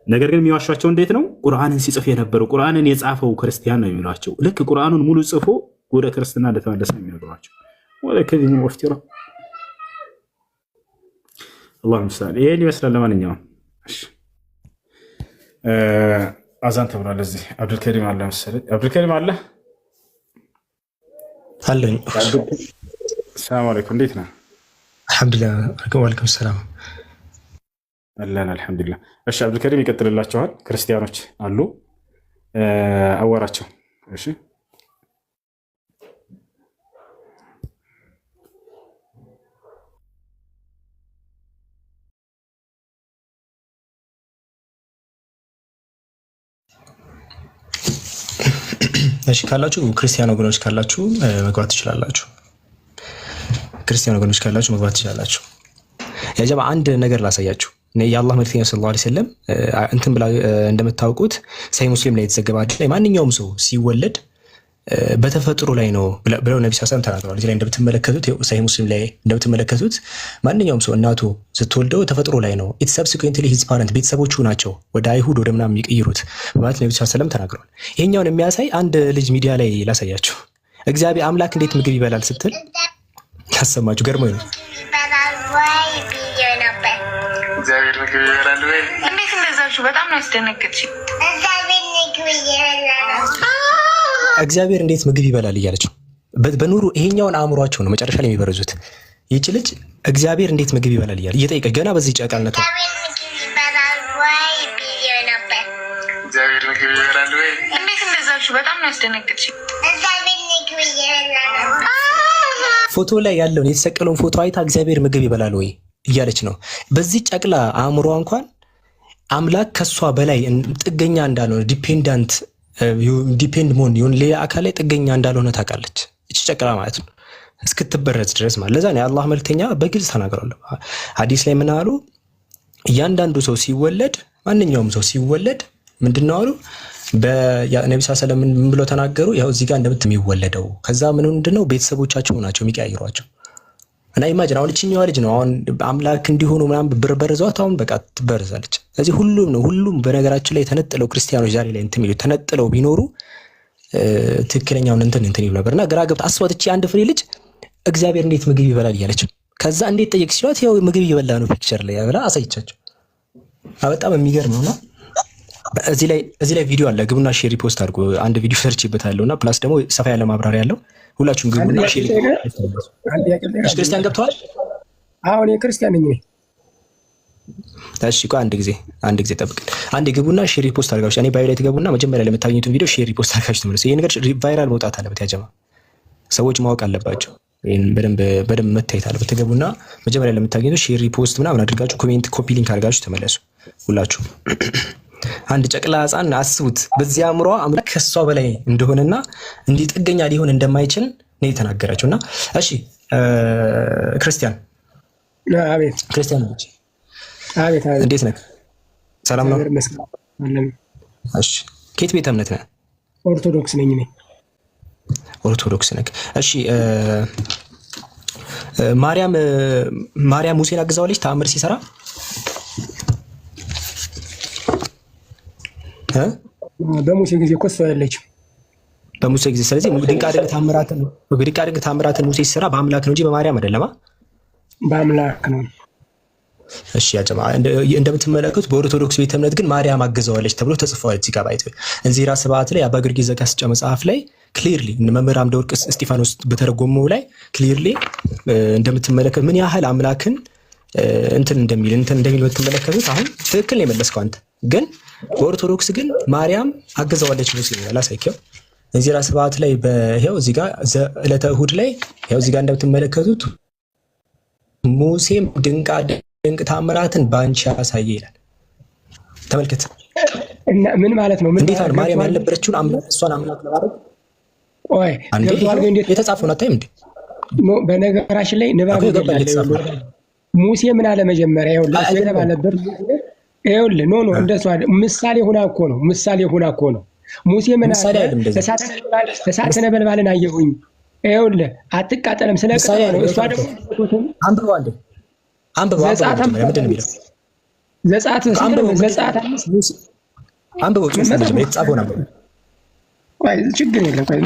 [SPEAKER 3] ነገር ግን የሚዋሻቸው እንዴት ነው? ቁርአንን ሲጽፍ የነበረው ቁርአንን የጻፈው ክርስቲያን ነው የሚሏቸው። ልክ ቁርአኑን ሙሉ ጽፎ ወደ ክርስትና እንደተመለሰ ነው የሚነግሯቸው። ወለ ከዚህ ወፍቲራ አላሁ ሙስተዓን። ይሄን ይመስላል። ለማንኛውም እሺ አዛን ተብሏል። እዚህ አብዱልከሪም አለ መሰለኝ። አብዱልከሪም አለ
[SPEAKER 8] አለኝ።
[SPEAKER 3] ሰላም አለይኩም፣ እንዴት ነህ?
[SPEAKER 8] አልሐምዱሊላህ። ወአለይኩም ሰላም
[SPEAKER 3] አለን አልሐምዱሊላህ። እሺ አብዱልከሪም ይቀጥልላችኋል። ክርስቲያኖች አሉ አዋራቸው። እሺ
[SPEAKER 8] እሺ ካላችሁ ክርስቲያን ወገኖች ካላችሁ መግባት ትችላላችሁ። ክርስቲያን ወገኖች ካላችሁ መግባት ትችላላችሁ። ያ ጀማ አንድ ነገር ላሳያችሁ። የአላህ መልእክተኛ ሰለላሁ ዐለይሂ ወሰለም እንትን ብላ እንደምታውቁት ሰሂህ ሙስሊም ላይ የተዘገበ አይደል? ማንኛውም ሰው ሲወለድ በተፈጥሮ ላይ ነው ብለው ነብዩ ሰለላሁ ዐለይሂ ወሰለም ተናግረዋል። እዚህ ላይ እንደምትመለከቱት ሰሂህ ሙስሊም ላይ እንደምትመለከቱት ማንኛውም ሰው እናቱ ስትወልደው ተፈጥሮ ላይ ነው። ኢትስ ሰብሲኩዌንትሊ ሂዝ ፓረንት ቤተሰቦቹ ናቸው ወደ አይሁድ ወደ ምናምን የሚቀይሩት ማለት ነብዩ ሰለላሁ ዐለይሂ ወሰለም ተናግረዋል። ይሄኛውን የሚያሳይ አንድ ልጅ ሚዲያ ላይ ላሳያችሁ። እግዚአብሔር አምላክ እንዴት ምግብ ይበላል ስትል ያሰማችሁ ገርሞኝ ነው።
[SPEAKER 9] እግዚአብሔር ምግብ ይበላል ወይ? እንዴት እንደዛችሁ? በጣም ነው ያስደነገጥሽ።
[SPEAKER 8] እግዚአብሔር እንዴት ምግብ ይበላል እያለች ነው በኑሩ። ይሄኛውን አእምሯቸው ነው መጨረሻ ላይ የሚበረዙት። ይህች ልጅ እግዚአብሔር እንዴት ምግብ ይበላል እያለ እየጠየቀች ገና በዚህ ጨቃልነቷ
[SPEAKER 9] እግዚአብሔር ምግብ ይበላል ወይ? እንዴት እንደዛችሁ? በጣም ነው ያስደነገጥሽ።
[SPEAKER 8] ፎቶ ላይ ያለውን የተሰቀለውን ፎቶ አይታ እግዚአብሔር ምግብ ይበላል ወይ እያለች ነው። በዚህ ጨቅላ አእምሯ እንኳን አምላክ ከሷ በላይ ጥገኛ እንዳልሆነ ዲፔንድ መሆን ይሁን ሌላ አካል ላይ ጥገኛ እንዳልሆነ ታውቃለች። እቺ ጨቅላ ማለት ነው እስክትበረዝ ድረስ ማለት። ለዛ ነው የአላህ መልእክተኛ በግልጽ ተናግረዋል። ሐዲስ ላይ ምን አሉ? እያንዳንዱ ሰው ሲወለድ ማንኛውም ሰው ሲወለድ ምንድነው አሉ? በነብዩ ሰለላሁ ዐለይሂ ወሰለም ምን ብለው ተናገሩ? ያው እዚህ ጋር እንደምትሚወለደው ከዛ ምንድነው ቤተሰቦቻቸው ናቸው የሚቀያይሯቸው። እና ኢማጂን አሁን እቺኛዋ ልጅ ነው አሁን አምላክ እንዲሆኑ ምናምን በረዘዋት አሁን በቃ ትበረዛለች። ስለዚህ ሁሉም በነገራችን ላይ ተነጥለው ክርስቲያኖች ዛሬ ላይ እንትን የሚሉ ተነጥለው ቢኖሩ ትክክለኛውን እንትን ይሉ ነበርና ግራ ገብታ አስዋት። እቺ አንድ ፍሬ ልጅ እግዚአብሔር እንዴት ምግብ ይበላል እያለች ከዛ እንዴት ጠየቅ ሲሏት ያው ምግብ ይበላ ነው ፒክቸር ላይ ያብላ አሳይቻቸው። በጣም የሚገርም ነውና እዚህ ላይ ቪዲዮ አለ። ግቡና ሼር ሪፖስት አድርጉ። አንድ ቪዲዮ ሰርች ይበታለውና ፕላስ ደግሞ ሰፋ ያለ ማብራሪያ ያለው ሁላችሁም ግቡና ሼር። ክርስቲያን ገብተዋል?
[SPEAKER 6] አሁን የክርስቲያን ነኝ።
[SPEAKER 8] እሺ ቆይ አንድ ጊዜ ጠብቅ። አንድ ግቡና ሼር ሪፖስት አድርጋችሁ እኔ ባዮ ላይ ትገቡና መጀመሪያ ላይ የምታገኙትን ቪዲዮ ሼር ሪፖስት አድርጋችሁ ተመለሱ። ይሄ ነገር ቫይራል መውጣት አለበት። ያጀማ ሰዎች ማወቅ አለባቸው። ይሄን በደንብ መታየት አለበት። ትገቡና መጀመሪያ ላይ የምታገኙት ሼር ሪፖስት ምናምን አድርጋችሁ ኮሜንት ኮፒ ሊንክ አድርጋችሁ ተመለሱ ሁላችሁ። አንድ ጨቅላ ሕፃን አስቡት። በዚያ አእምሮ አምላክ ከሷ በላይ እንደሆነና እንዲህ ጥገኛ ሊሆን እንደማይችል ነው የተናገረችውና። እሺ ክርስቲያን
[SPEAKER 6] አቤት።
[SPEAKER 8] ክርስቲያን ነች።
[SPEAKER 6] አቤት።
[SPEAKER 8] እንዴት ነህ? ሰላም ነው? እሺ ከየት ቤተ እምነት ነህ?
[SPEAKER 6] ኦርቶዶክስ ነኝ እኔ።
[SPEAKER 8] ኦርቶዶክስ ነህ? እሺ ማርያም ሙሴን አግዛዋለች ተአምር ሲሰራ
[SPEAKER 6] በሙሴ ጊዜ እኮ እሷ ያለችው
[SPEAKER 8] በሙሴ ጊዜ። ስለዚህ ድንቅ አድርግ ታምራትን ሙሴ ሲሰራ በአምላክ ነው እንጂ በማርያም አይደለማ።
[SPEAKER 6] በአምላክ ነው።
[SPEAKER 8] እሺ ያጀማ እንደምትመለከቱት በኦርቶዶክስ ቤተ እምነት ግን ማርያም አግዘዋለች ተብሎ ተጽፏል። እዚህ ጋር ባይተ እንዚራ ስብዓት ላይ አባ ጊዮርጊስ ዘጋስጫ መጽሐፍ ላይ ክሊርሊ መምህር አምደ ወርቅ እስጢፋኖስ በተረጎመው ላይ ክሊርሊ እንደምትመለከቱት ምን ያህል አምላክን እንትን እንደሚል የምትመለከቱት አሁን ትክክል ነው የመለስከው አንተ። ግን በኦርቶዶክስ ግን ማርያም አግዘዋለች ነው ሲል አላሳይከው። እንዚራ ስብዓት ላይ በይሄው እዚህ ጋር ዕለተ እሑድ ላይ ይሄው እዚህ ጋር እንደምትመለከቱት ሙሴም ድንቅ ድንቅ ተአምራትን በአንቺ ያሳየ ይላል። ተመልከት
[SPEAKER 6] እና ምን ማለት ነው?
[SPEAKER 8] እንዴት ነው ማርያም ያልነበረችውን አምላክ እሷን አምላክ ለማድረግ
[SPEAKER 6] ወይ
[SPEAKER 8] የተጻፈውን አታይም እንዴ?
[SPEAKER 6] በነገራችን ላይ ንባብ ሙሴ ምን አለ መጀመሪያ ይኸውልህ የተባለበት ይኸውልህ ኖ እንደሱ ምሳሌ ሆና እኮ ነው። ምሳሌ ሆና እኮ ነው። ሙሴ ምን አለ እሳተ ነበልባልን አየሁኝ ይኸውልህ አትቃጠልም ስለቀረ ነው። እሷ ደግሞ
[SPEAKER 8] አንብበው አንዴ አንብበው ምንድን ነው የሚለው?
[SPEAKER 6] ዘጸአት አንብበው ጽሑፍ ነው የተጻፈው ነበር። ቆይ ችግር የለም። ቆይ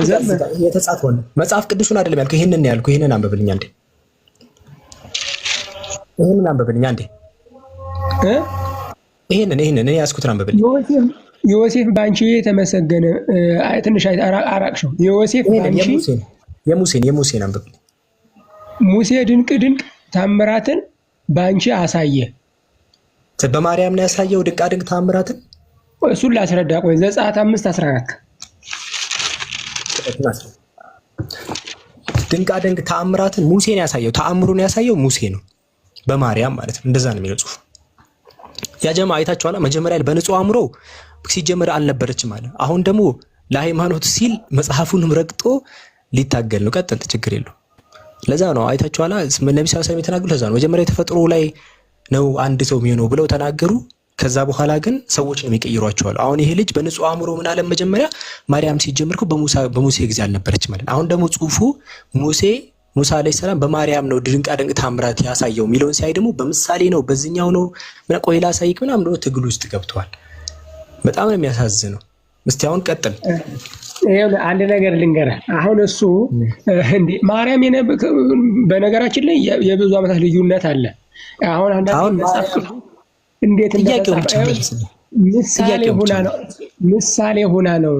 [SPEAKER 8] የተጻፈው ነው መጽሐፍ ቅዱሱን አይደለም ያልኩህ። ይሄንን ያልኩህ ይሄንን አንብብልኝ አንዴ። ይሄንን አንብብልኝ አንዴ። ይሄንን እኔ ያዝኩትን አንብብልኝ።
[SPEAKER 6] ዮሴፍ ባንቺ የተመሰገነ ትንሽ አራቅሽው። ዮሴፍ ባንቺ
[SPEAKER 8] የሙሴን አንብብልኝ።
[SPEAKER 6] ሙሴ ድንቅ ታምራትን ባንቺ አሳየ።
[SPEAKER 8] በማርያም ነው ያሳየው ድንቅ ታምራትን።
[SPEAKER 6] እሱን ላስረዳ። ቆይ ዘጸአት 5:14
[SPEAKER 8] ድንቅ ተአምራትን ሙሴን ያሳየው ተአምሩን ያሳየው ሙሴ ነው በማርያም ማለት ነው። እንደዛ ነው የሚለው ጽሑፍ። ያ ጀማ አይታችኋላ። መጀመሪያ በንጹህ አእምሮ ሲጀመር አልነበረችም አለ። አሁን ደግሞ ለሃይማኖት ሲል መጽሐፉንም ረግጦ ሊታገል ነው። ቀጥል፣ ችግር የለው። ለዛ ነው አይታችኋላ። ነብዩ ሰለላሁ ዐለይሂ ወሰለም የተናገሩት ለዛ ነው። መጀመሪያ የተፈጥሮ ላይ ነው አንድ ሰው የሚሆነው ብለው ተናገሩ። ከዛ በኋላ ግን ሰዎች ነው የሚቀይሯቸዋል። አሁን ይሄ ልጅ በንጹህ አእምሮ ምን አለ መጀመሪያ ማርያም ሲጀምርከው በሙሴ ጊዜ አልነበረች ማለት። አሁን ደግሞ ጽሑፉ ሙሳ አለይሂ ሰላም በማርያም ነው ድንቅ ታምራት ያሳየው የሚለውን ሲያይ ደግሞ በምሳሌ ነው በዚህኛው ነው ምን ቆይ ላሳይክ ምናምን ነው ትግል ውስጥ ገብተዋል። በጣም ነው የሚያሳዝነው። እስቲ አሁን ቀጥል።
[SPEAKER 6] ይሄው አንድ ነገር ልንገርህ። አሁን እሱ እንዴ ማርያም በነገራችን ላይ የብዙ ዓመታት ልዩነት አለ። አሁን አንዳንድ እንዴት ምሳሌ ሆና ነው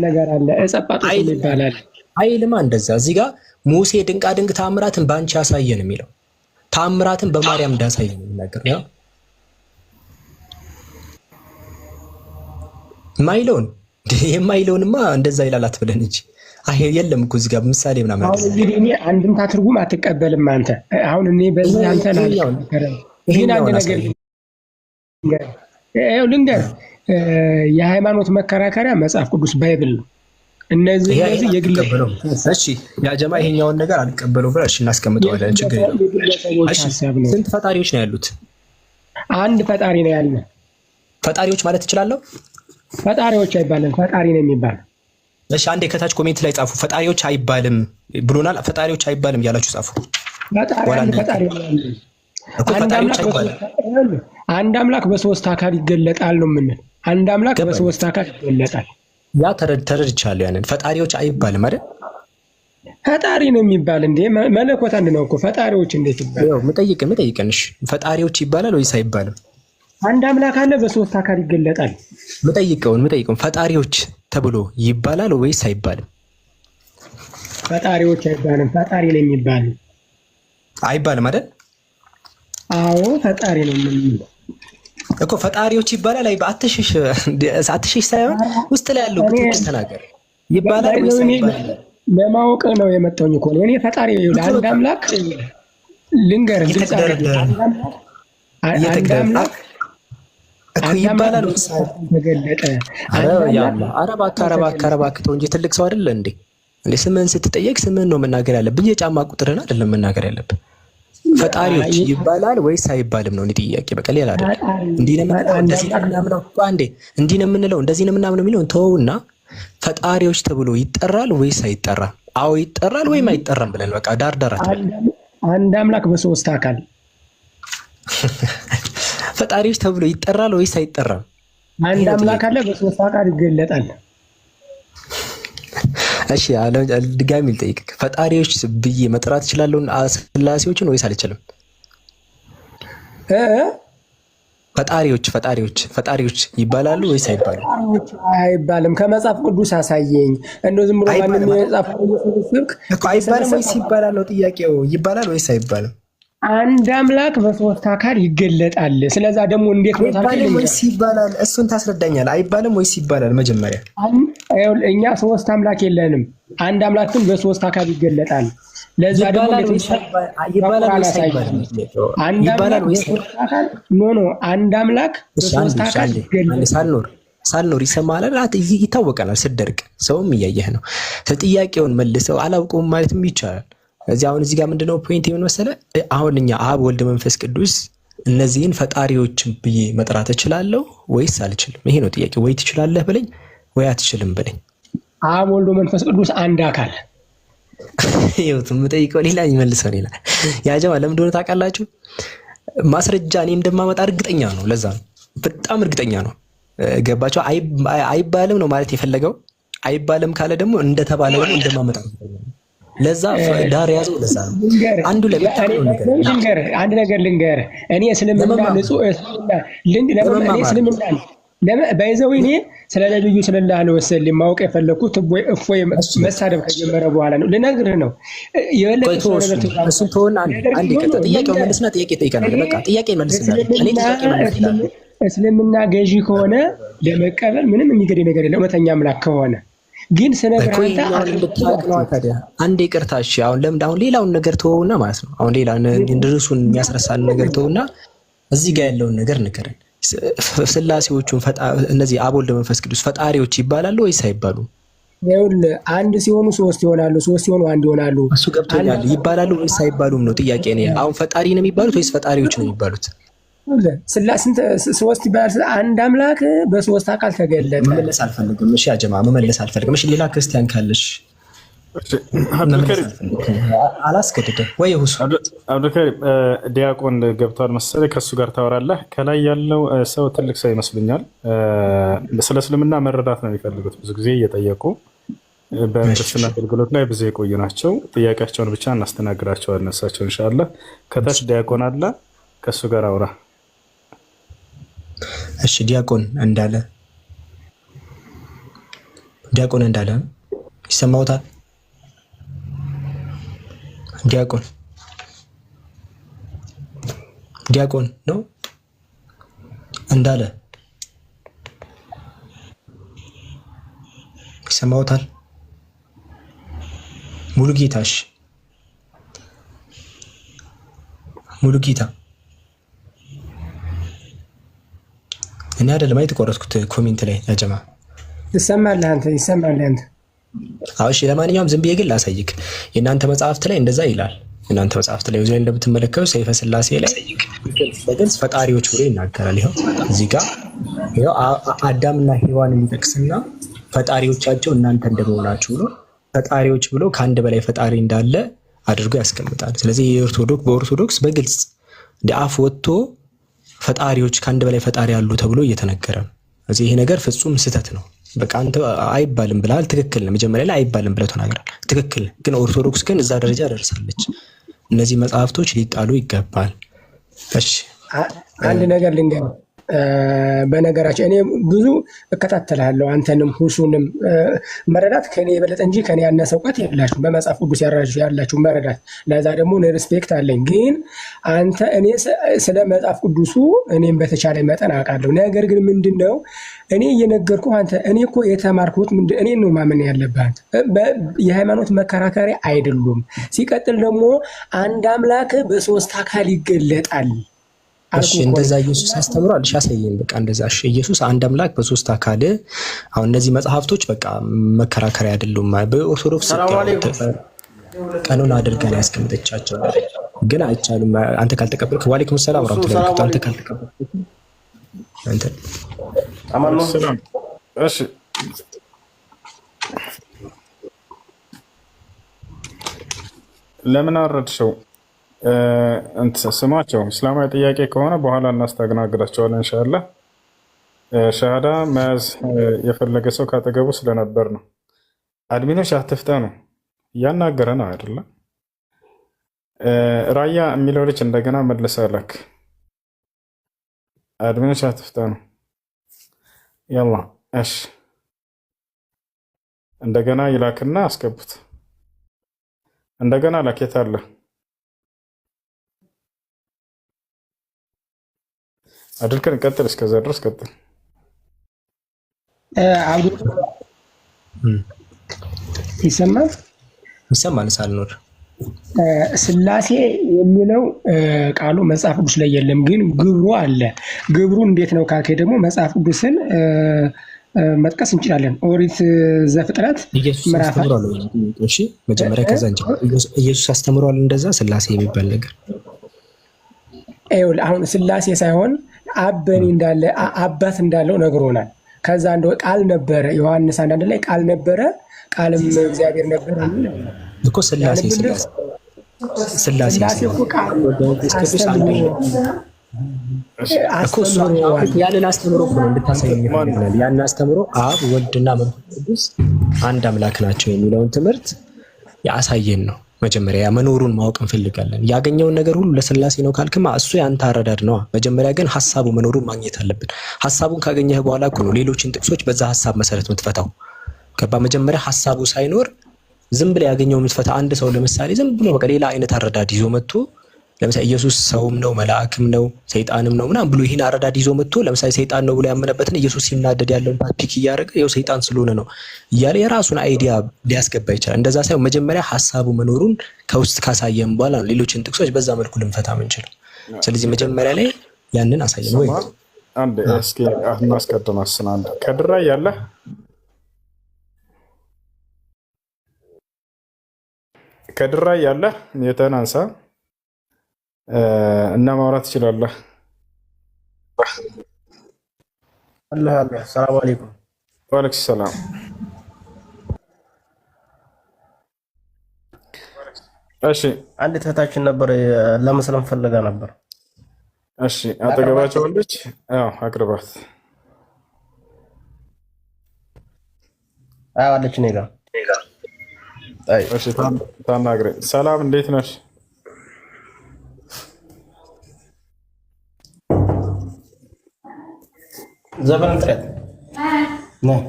[SPEAKER 6] ነገር አለ እጸጳጡ ይባላል።
[SPEAKER 8] አይልማ እንደዛ እዚህ ጋር ሙሴ ድንቅ ተአምራትን ባንቺ ያሳየ ነው የሚለው። ተአምራትን በማርያም እንዳሳየ ነው የሚናገረው። ያው የማይለውንማ እንደዛ ይላላት ብለን እንጂ አይ የለም እኮ እዚህ ጋር ምሳሌ ምናምን
[SPEAKER 6] አሁን እንግዲህ እኔ አንድምታ ትርጉም አትቀበልም አንተ። አሁን እኔ በዚህ አንተ ይሄን አንድ ነገር ልንገር። የሃይማኖት መከራከሪያ መጽሐፍ ቅዱስ ባይብል ነው። እነዚህ የግል
[SPEAKER 8] እሺ ያ ጀማ ይሄኛውን ነገር አልቀበለው ብለሽ እናስቀምጠዋለን። ችግር የለም። እሺ ስንት ፈጣሪዎች ነው ያሉት?
[SPEAKER 6] አንድ ፈጣሪ ነው ያለ።
[SPEAKER 8] ፈጣሪዎች ማለት እችላለሁ?
[SPEAKER 6] ፈጣሪዎች አይባልም፣ ፈጣሪ ነው የሚባል።
[SPEAKER 8] እሺ አንዴ ከታች ኮሜንት ላይ ጻፉ። ፈጣሪዎች አይባልም ብሎናል። ፈጣሪዎች አይባልም ያላችሁ ጻፉ።
[SPEAKER 6] አንድ አምላክ በሶስት አካል ይገለጣል ነው የምንል። አንድ አምላክ በሶስት አካል ይገለጣል።
[SPEAKER 8] ያ ተረድቻለሁ። ያንን ፈጣሪዎች አይባልም አይደል?
[SPEAKER 6] ፈጣሪ ነው የሚባል እንዴ? መለኮት አንድ ነው እኮ። ፈጣሪዎች እንዴት ይባላል?
[SPEAKER 8] ያው መጠይቅንሽ ፈጣሪዎች ይባላል ወይስ አይባልም?
[SPEAKER 6] አንድ አምላክ አለ በሶስት አካል ይገለጣል።
[SPEAKER 8] መጠይቀውን ፈጣሪዎች ተብሎ ይባላል ወይስ አይባልም?
[SPEAKER 6] ፈጣሪዎች አይባልም። ፈጣሪ ነው የሚባል
[SPEAKER 8] አይባልም አይደል?
[SPEAKER 6] አዎ ፈጣሪ ነው የሚባል
[SPEAKER 8] እኮ ፈጣሪዎች ይባላል። አይ አትሽሽ ሳይሆን ውስጥ ላይ ያለው ግጥም ተናገር። ይባላል ወይስ አይባልም?
[SPEAKER 6] ለማወቅ ነው የመጣሁኝ እኮ እኔ ፈጣሪ አንድ አምላክ ልንገርህ። አንድ አምላክ
[SPEAKER 8] ይባላል ወይስ
[SPEAKER 6] ተገለጠ?
[SPEAKER 8] አረባክ ተው እንጂ ትልቅ ሰው አይደለ እንዴ? ስምህን ስትጠየቅ ስምህን ነው መናገር ያለብን። የጫማ ቁጥርን አይደለም መናገር ያለብን። ፈጣሪዎች ይባላል ወይስ አይባልም ነው ጥያቄ። በቃ ሌላ አይደለም። እንዲህ ነው የምንለው እንደዚህ ነው የምናምነው አንዴ እንዲህ ነው የምንለው እንደዚህ ነው የምናምነው የሚለውን ተውና ፈጣሪዎች ተብሎ ይጠራል ወይስ አይጠራም? አዎ ይጠራል ወይም አይጠራም ብለን በቃ ዳርዳራት።
[SPEAKER 6] አንድ አምላክ በሶስት አካል
[SPEAKER 8] ፈጣሪዎች ተብሎ ይጠራል ወይስ አይጠራም?
[SPEAKER 6] አንድ አምላክ አለ በሶስት አካል ይገለጣል።
[SPEAKER 8] እሺ ድጋሚ ልጠይቅህ። ፈጣሪዎች ብዬ መጥራት እችላለሁ ስላሴዎችን ወይስ አልችልም? ፈጣሪዎች ይባላሉ ወይስ አይባሉም?
[SPEAKER 6] አይባልም። ከመጽሐፍ ቅዱስ አሳየኝ። እንደው ዝም ብሎ ማንም የጻፈው
[SPEAKER 8] አይባልም ወይስ ይባላል ነው ጥያቄው። ይባላል ወይስ አይባልም?
[SPEAKER 6] አንድ አምላክ በሶስት አካል ይገለጣል። ስለዛ ደግሞ እንዴት ነው
[SPEAKER 8] ታውቃለህ? ወይስ ይባላል? እሱን ታስረዳኛለህ። አይባልም ወይስ ይባላል? መጀመሪያ
[SPEAKER 6] እኛ ሶስት አምላክ የለንም። አንድ አምላክ ግን በሶስት አካል ይገለጣል። ለዛ ደግሞ
[SPEAKER 8] ይባላል ወይስ አይባልም?
[SPEAKER 6] አንድ አምላክ በሶስት አካል
[SPEAKER 8] ሳልኖር ይሰማል። ይታወቀናል። ስትደርቅ ሰውም እያየህ ነው። ጥያቄውን መልሰው አላውቀውም ማለትም ይቻላል። እዚህ ጋር ምንድነው ፖይንት የምን መሰለህ? አሁን እኛ አብ፣ ወልድ፣ መንፈስ ቅዱስ እነዚህን ፈጣሪዎች ብዬ መጥራት እችላለሁ ወይስ አልችልም? ይሄ ነው ጥያቄ። ወይ ትችላለህ በለኝ ወይ አትችልም በለኝ።
[SPEAKER 6] አብ፣ ወልድ፣ መንፈስ ቅዱስ አንድ አካል
[SPEAKER 8] ይኸውት የምጠይቀው ሌላ የሚመልሰው ሌላ። ያ ጀማ ለምን እንደሆነ ታውቃላችሁ? ማስረጃ እኔ እንደማመጣ እርግጠኛ ነው። ለዛ ነው በጣም እርግጠኛ ነው። ገባቸው? አይባልም ነው ማለት የፈለገው። አይባልም ካለ ደግሞ እንደተባለ ደግሞ እንደማመጣ ለዛ ዳር ያዘው። ለዛ ነው አንዱ
[SPEAKER 6] አንድ ነገር ልንገርህ። እኔ እስልምና ባይዘው እኔ ስለ ነብዩ ሰለላሁ ዐለይሂ ወሰለም ማወቅ የፈለኩት እፎይ መሳደብ ከጀመረ በኋላ ነው። ልነግርህ ነው
[SPEAKER 8] እሱን ተወና አንድ ይቀጥል። ጥያቄው መልስና ጥያቄ ጠይቀናል። በቃ ጥያቄ መልስና እኔ ጥያቄ መልስና
[SPEAKER 6] እስልምና ገዢ ከሆነ ለመቀበል ምንም የሚገድ ነገር የለም። እውነተኛ አምላክ ከሆነ ግን ስነግራንታ
[SPEAKER 8] አንድ ይቅርታ። እሺ አሁን ሌላውን ነገር ተወውና ማለት ነው። አሁን ሌላ እንድርሱን የሚያስረሳን ነገር ተወውና እዚህ ጋር ያለውን ነገር ንገረን። ስላሴዎቹን እነዚህ አብ፣ ወልድ፣ መንፈስ ቅዱስ ፈጣሪዎች ይባላሉ ወይስ አይባሉም?
[SPEAKER 6] ይኸውልህ አንድ ሲሆኑ ሶስት ይሆናሉ፣ ሶስት ሲሆኑ አንድ ይሆናሉ።
[SPEAKER 8] እሱ ገብቶኛል። ይባላሉ ወይስ አይባሉም ነው ጥያቄ ነው። አሁን ፈጣሪ ነው የሚባሉት ወይስ ፈጣሪዎች ነው የሚባሉት?
[SPEAKER 6] ሶስት ይባላል። አንድ አምላክ በሶስት አካል ተገለጠ።
[SPEAKER 8] መመለስ አልፈልግም። እሺ አጀማ መመለስ አልፈልግም። እሺ ሌላ ክርስቲያን ካለሽ አላስገድድም ወይ? ሁሱ
[SPEAKER 1] አብዱልከሪም ዲያቆን ገብቷል መሰለኝ። ከእሱ ጋር ታወራለህ። ከላይ ያለው ሰው ትልቅ ሰው ይመስሉኛል። ስለ እስልምና መረዳት ነው የሚፈልጉት። ብዙ ጊዜ እየጠየቁ በክርስትና አገልግሎት ላይ ብዙ የቆዩ ናቸው። ጥያቄያቸውን ብቻ እናስተናግዳቸዋለን። እነሳቸው ኢንሻአላህ። ከታች ዲያቆን አለ፣ ከእሱ ጋር አውራ።
[SPEAKER 8] እሺ ዲያቆን እንዳለ ይሰማውታል? ዲያቆን ነው እንዳለ ይሰማውታል? ሙሉጌታሽ ሙሉጌታ እኔ አይደለም የተቆረጥኩት ኮሜንት ላይ ያጀማ
[SPEAKER 6] ይሰማልህ አንተ
[SPEAKER 8] አዎ እሺ ለማንኛውም ዝም ብዬ ግን ላሳይክ የእናንተ መጽሐፍት ላይ እንደዛ ይላል እናንተ መጽሐፍት ላይ ወዘን እንደምትመለከቱ ሰይፈ ስላሴ ላይ በግልጽ ፈጣሪዎች ብሎ ይናገራል ይሄው እዚህ ጋር ይሄው አዳምና ሔዋን የሚጠቅስና ፈጣሪዎቻቸው እናንተ እንደመሆናችሁ ብሎ ፈጣሪዎች ብሎ ከአንድ በላይ ፈጣሪ እንዳለ አድርጎ ያስቀምጣል ስለዚህ በኦርቶዶክስ በግልጽ አፍ ወጥቶ ፈጣሪዎች ከአንድ በላይ ፈጣሪ ያሉ ተብሎ እየተነገረ ነው ስለዚህ ይሄ ነገር ፍጹም ስህተት ነው በቃ አንተ አይባልም ብለሃል ትክክል ነው መጀመሪያ ላይ አይባልም ብለህ ተናግረሃል ትክክል ግን ኦርቶዶክስ ግን እዛ ደረጃ ደርሳለች እነዚህ መጽሐፍቶች ሊጣሉ ይገባል እሺ
[SPEAKER 6] አንድ ነገር ልንገር በነገራችን እኔ ብዙ እከታተላለሁ አንተንም ሁሱንም መረዳት ከኔ የበለጠ እንጂ ከኔ ያነሰ እውቀት የላችሁም በመጽሐፍ ቅዱስ ያላችሁ መረዳት ለዛ ደግሞ ሪስፔክት አለኝ ግን አንተ እኔ ስለ መጽሐፍ ቅዱሱ እኔም በተቻለ መጠን አውቃለሁ ነገር ግን ምንድነው እኔ እየነገርኩ አንተ እኔ እኮ የተማርኩት እኔ ነው ማመን ያለባት የሃይማኖት መከራከሪያ አይደሉም ሲቀጥል ደግሞ አንድ አምላክ በሶስት አካል ይገለጣል
[SPEAKER 8] እሺ እንደዛ ኢየሱስ አስተምሯል ሻሰየን በቃ እንደዛ እሺ ኢየሱስ አንድ አምላክ በሶስት አካል አሁን እነዚህ መጽሐፍቶች በቃ መከራከሪያ አይደሉም በኦርቶዶክስ ቀኑን አድርገን ያስቀምጠቻቸው ግን አይቻሉም አንተ ካልተቀበልክ ወአለይኩም ሰላም ወራህመቱላሂ አንተ ካልተቀበልክ አንተ አማኑ ሰላም
[SPEAKER 1] እሺ ለምን አረድሽው እንት ስማቸው እስላማዊ ጥያቄ ከሆነ በኋላ እናስተናግዳቸዋለን ኢንሻአላህ ሻሃዳ መያዝ የፈለገ ሰው ካጠገቡ ስለነበር ነው አድሚኖች አትፍጠኑ እያናገረ ነው አይደለ ራያ የሚለው ልጅ እንደገና መልሰለክ አድሚኖች አትፍጠኑ ያላ እሺ እንደገና ይላክና አስገቡት እንደገና ላኬታለ አድርገን ቀጥል እስከዛ ድረስ ቀጥል
[SPEAKER 6] ይሰማል
[SPEAKER 8] ሳልኖር
[SPEAKER 6] ስላሴ የሚለው ቃሉ መጽሐፍ ቅዱስ ላይ የለም፣ ግን ግብሩ አለ። ግብሩ እንዴት ነው ካልከ ደግሞ መጽሐፍ ቅዱስን መጥቀስ እንችላለን። ኦሪት ዘፍጥረት ምዕራፍ
[SPEAKER 8] እሺ፣ መጀመሪያ ከዛ እንጂ ኢየሱስ አስተምሯል እንደዛ ስላሴ የሚባል ነገር።
[SPEAKER 6] አሁን ስላሴ ሳይሆን አበኔ እንዳለ አባት እንዳለው ነግሮናል። ከዛ እንደው ቃል ነበረ፣ ዮሐንስ 1 ላይ ቃል ነበረ፣ ቃልም እግዚአብሔር ነበረ
[SPEAKER 8] እኮ ስላሴ
[SPEAKER 6] እኮ ቃል
[SPEAKER 8] ያንን አስተምሮ ነው እንድታሳየኝ ይፈልጋል። ያንን አስተምሮ አብ ወልድና መንፈስ ቅዱስ አንድ አምላክ ናቸው የሚለውን ትምህርት ያሳየን ነው። መጀመሪያ መኖሩን ማወቅ እንፈልጋለን። ያገኘውን ነገር ሁሉ ለስላሴ ነው ካልክማ እሱ ያንተ አረዳድ ነው። መጀመሪያ ግን ሐሳቡ መኖሩን ማግኘት አለብን። ሐሳቡን ካገኘህ በኋላ እኮ ነው ሌሎችን ጥቅሶች በዛ ሐሳብ መሰረት የምትፈታው። ገባ? መጀመሪያ ሐሳቡ ሳይኖር ዝም ብለህ ያገኘው የምትፈታ አንድ ሰው ለምሳሌ ዝም ብሎ በቃ ሌላ አይነት አረዳድ ይዞ መጥቶ ለምሳሌ ኢየሱስ ሰውም ነው መልአክም ነው ሰይጣንም ነው ምናምን ብሎ ይህን አረዳድ ይዞ መጥቶ ለምሳሌ ሰይጣን ነው ብሎ ያመነበትን ኢየሱስ ሲናደድ ያለውን ፒክ እያደረገ ይኸው ሰይጣን ስለሆነ ነው እያለ የራሱን አይዲያ ሊያስገባ ይችላል። እንደዛ ሳይሆን መጀመሪያ ሐሳቡ መኖሩን ከውስጥ ካሳየን በኋላ ነው ሌሎችን ጥቅሶች በዛ መልኩ ልንፈታ የምንችለው። ስለዚህ መጀመሪያ ላይ ያንን አሳየን። ወይ
[SPEAKER 3] አንድ እስኪ እናስቀድም አንድ ከድራ ያለ ከድራ ያለ የተናንሳ እና ማውራት ትችላለህ።
[SPEAKER 10] አላህ ሰላም አለይኩም።
[SPEAKER 3] ወአለይኩም ሰላም። እሺ
[SPEAKER 10] አንድ እህታችን ነበር ለመስለም ፈልጋ ነበር።
[SPEAKER 3] እሺ አጠገባቸው አለች? አዎ አቅርባት።
[SPEAKER 10] አዎ አለች እኔ ጋር።
[SPEAKER 3] እሺ ታናግረኝ። ሰላም እንዴት ነሽ?
[SPEAKER 10] ዘበን ጥረት ነው።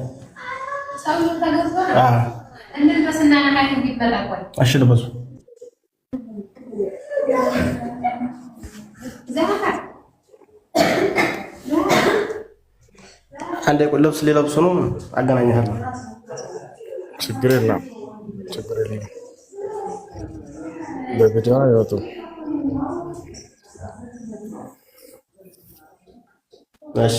[SPEAKER 10] እሺ ልበሱ። አንዴ ልብስ ሊለብሱ ነው። አገናኝሃለሁ።
[SPEAKER 3] ችግር የለም ችግር የለም። በቪዲዮ አይወጡ።
[SPEAKER 10] እሺ